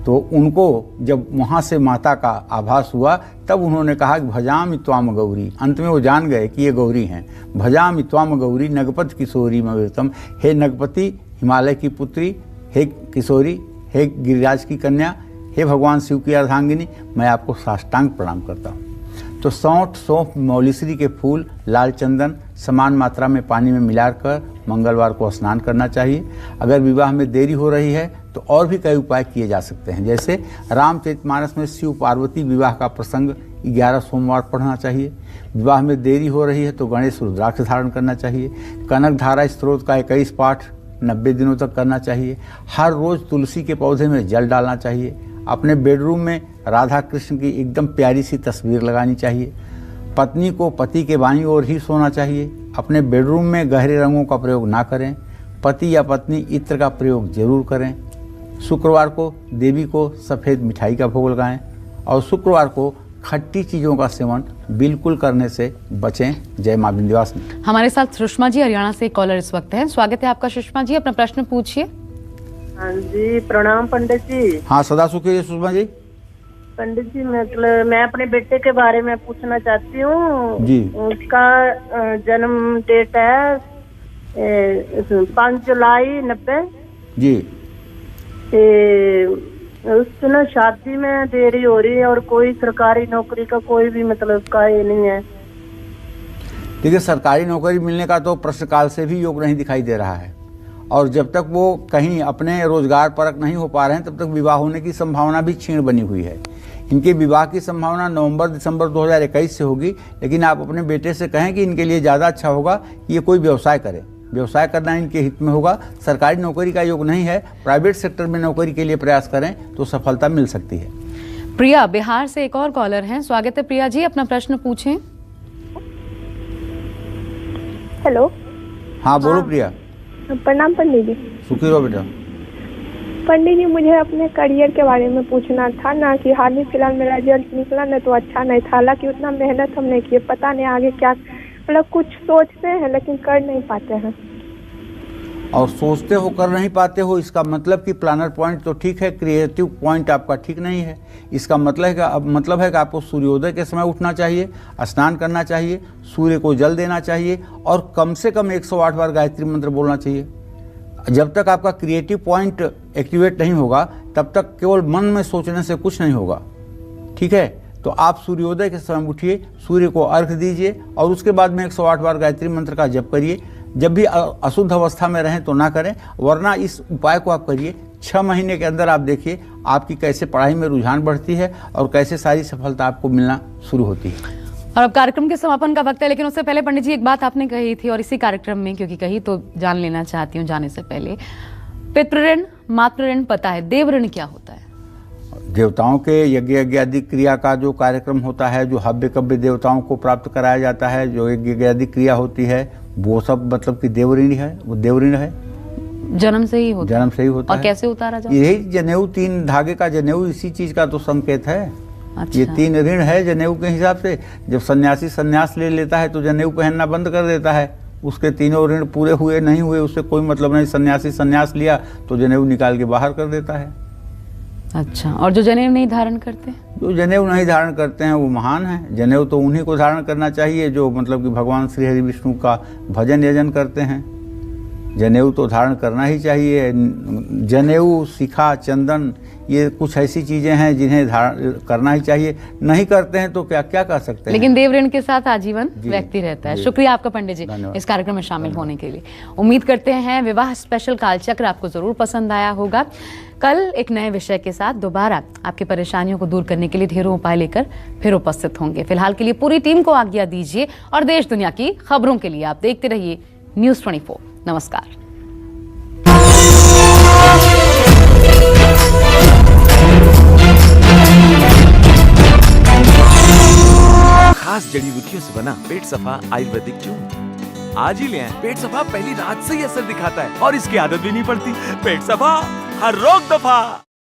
तो उनको जब वहाँ से माता का आभास हुआ तब उन्होंने कहा कि भजामि त्वाम गौरी। अंत में वो जान गए कि ये गौरी हैं। भजामि त्वाम गौरी नगपति किशोरी मविरतम। हे नगपति हिमालय की पुत्री, हे किशोरी, हे गिरिराज की कन्या, हे भगवान शिव की अर्धांगिनी, मैं आपको साष्टांग प्रणाम करता हूँ। तो सौंठ, सौंफ, मौलीश्री के फूल, लाल चंदन समान मात्रा में पानी में मिलाकर मंगलवार को स्नान करना चाहिए। अगर विवाह में देरी हो रही है तो और भी कई उपाय किए जा सकते हैं। जैसे रामचरितमानस में शिव पार्वती विवाह का प्रसंग 11 सोमवार पढ़ना चाहिए। विवाह में देरी हो रही है तो गणेश रुद्राक्ष धारण करना चाहिए। कनक धारा स्त्रोत का 21 पाठ 90 दिनों तक करना चाहिए। हर रोज तुलसी के पौधे में जल डालना चाहिए। अपने बेडरूम में राधा कृष्ण की एकदम प्यारी सी तस्वीर लगानी चाहिए। पत्नी को पति के बाईं ओर ही सोना चाहिए। अपने बेडरूम में गहरे रंगों का प्रयोग ना करें। पति या पत्नी इत्र का प्रयोग जरूर करें। शुक्रवार को देवी को सफ़ेद मिठाई का भोग लगाएं और शुक्रवार को खट्टी चीज़ों का सेवन बिल्कुल करने से बचें। जय मां विंध्यवासिनी। हमारे साथ सुषमा जी हरियाणा से कॉलर इस वक्त हैं। स्वागत है आपका सुषमा जी, अपना प्रश्न पूछिए। हाँ जी, प्रणाम पंडित जी। हाँ, सदा सुखी सुषमा जी। पंडित जी मतलब मैं अपने बेटे के बारे में पूछना चाहती हूँ जी। उसका जन्म डेट है 5 जुलाई 90 जी। उससे ना शादी में देरी हो रही है और कोई सरकारी नौकरी का कोई भी मतलब उसका ये नहीं है। देखिए, सरकारी नौकरी मिलने का तो प्रश्नकाल से भी योग नहीं दिखाई दे रहा है और जब तक वो कहीं अपने रोजगार परक नहीं हो पा रहे हैं तब तक विवाह होने की संभावना भी क्षीण बनी हुई है। इनके विवाह की संभावना नवंबर-दिसंबर 2021 से होगी, लेकिन आप अपने बेटे से कहें कि इनके लिए ज़्यादा अच्छा होगा कि ये कोई व्यवसाय करें। व्यवसाय करना इनके हित में होगा। सरकारी नौकरी का योग नहीं है, प्राइवेट सेक्टर में नौकरी के लिए प्रयास करें तो सफलता मिल सकती है। प्रिया बिहार से एक और कॉलर हैं। स्वागत है प्रिया जी, अपना प्रश्न पूछें। हेलो। हाँ बोलो प्रिया। प्रणाम पंडित जी। सुखी रहो बेटा। पंडित जी, मुझे अपने करियर के बारे में पूछना था ना कि हाल ही फिलहाल मेरा रिजल्ट निकला ना तो अच्छा नहीं था। हालांकि उतना मेहनत हम नहीं किए, पता नहीं आगे क्या मतलब कुछ सोचते हैं लेकिन कर नहीं पाते हैं। और सोचते हो कर नहीं पाते हो, इसका मतलब कि प्लानर पॉइंट तो ठीक है, क्रिएटिव पॉइंट आपका ठीक नहीं है। इसका मतलब है कि आपको सूर्योदय के समय उठना चाहिए, स्नान करना चाहिए, सूर्य को जल देना चाहिए और कम से कम 108 बार गायत्री मंत्र बोलना चाहिए। जब तक आपका क्रिएटिव पॉइंट एक्टिवेट नहीं होगा तब तक केवल मन में सोचने से कुछ नहीं होगा। ठीक है, तो आप सूर्योदय के समय उठिए, सूर्य को अर्घ दीजिए और उसके बाद में 108 बार गायत्री मंत्र का जप करिए। जब भी अशुद्ध अवस्था में रहें तो ना करें, वरना इस उपाय को आप करिए। 6 महीने के अंदर आप देखिए आपकी कैसे पढ़ाई में रुझान बढ़ती है और कैसे सारी सफलता आपको मिलना शुरू होती है। और अब कार्यक्रम के समापन का वक्त है, लेकिन उससे पहले पंडित जी एक बात आपने कही थी और इसी कार्यक्रम में क्योंकि कही तो जान लेना चाहती हूँ जाने से पहले। पितृ ऋण, मातृ ऋण पता है, देव ऋण क्या होता है? देवताओं के यज्ञ आदि क्रिया का जो कार्यक्रम होता है, जो हव्य कव्य देवताओं को प्राप्त कराया जाता है, जो यज्ञ आदि क्रिया होती है, वो सब मतलब कि देव ऋण है, वो देव ऋण है। जन्म से ही होता है? जन्म से ही होता और है। कैसे उतारा जाता है? यही जनेऊ, 3 धागे का जनेऊ इसी चीज का तो संकेत है। अच्छा। ये 3 ऋण है जनेऊ के हिसाब से। जब सन्यासी सन्यास ले लेता है तो जनेऊ पहनना बंद कर देता है, उसके 3 ऋण पूरे हुए नहीं हुए उससे कोई मतलब नहीं। सन्यासी सन्यास लिया तो जनेऊ निकाल के बाहर कर देता है। अच्छा, और जो जनेऊ नहीं धारण करते? जो जनेऊ नहीं धारण करते हैं वो महान है। जनेऊ तो उन्हीं को धारण करना चाहिए जो मतलब कि भगवान श्री हरि विष्णु का भजन यजन करते हैं। जनेऊ तो धारण करना ही चाहिए। जनेऊ, शिखा, चंदन, ये कुछ ऐसी चीजें हैं जिन्हें धारण करना ही चाहिए। नहीं करते हैं तो क्या क्या कर सकते हैं। लेकिन देव ऋण के साथ आजीवन व्यक्ति रहता है। शुक्रिया आपका पंडित जी इस कार्यक्रम में शामिल होने के लिए। उम्मीद करते हैं विवाह स्पेशल कालचक्र आपको जरूर पसंद आया होगा। कल एक नए विषय के साथ दोबारा आपकी परेशानियों को दूर करने के लिए ढेरों उपाय लेकर फिर उपस्थित होंगे। फिलहाल के लिए पूरी टीम को आज्ञा दीजिए और देश दुनिया की खबरों के लिए आप देखते रहिए न्यूज़ 24। नमस्कार। खास जड़ी बूटियों से बना पेट सफा आयुर्वेदिक चूर्ण आज ही ले आएं। पेट सफा पहली रात से ही असर दिखाता है और इसकी आदत भी नहीं पड़ती। पेट सफा, हर रोग दफा।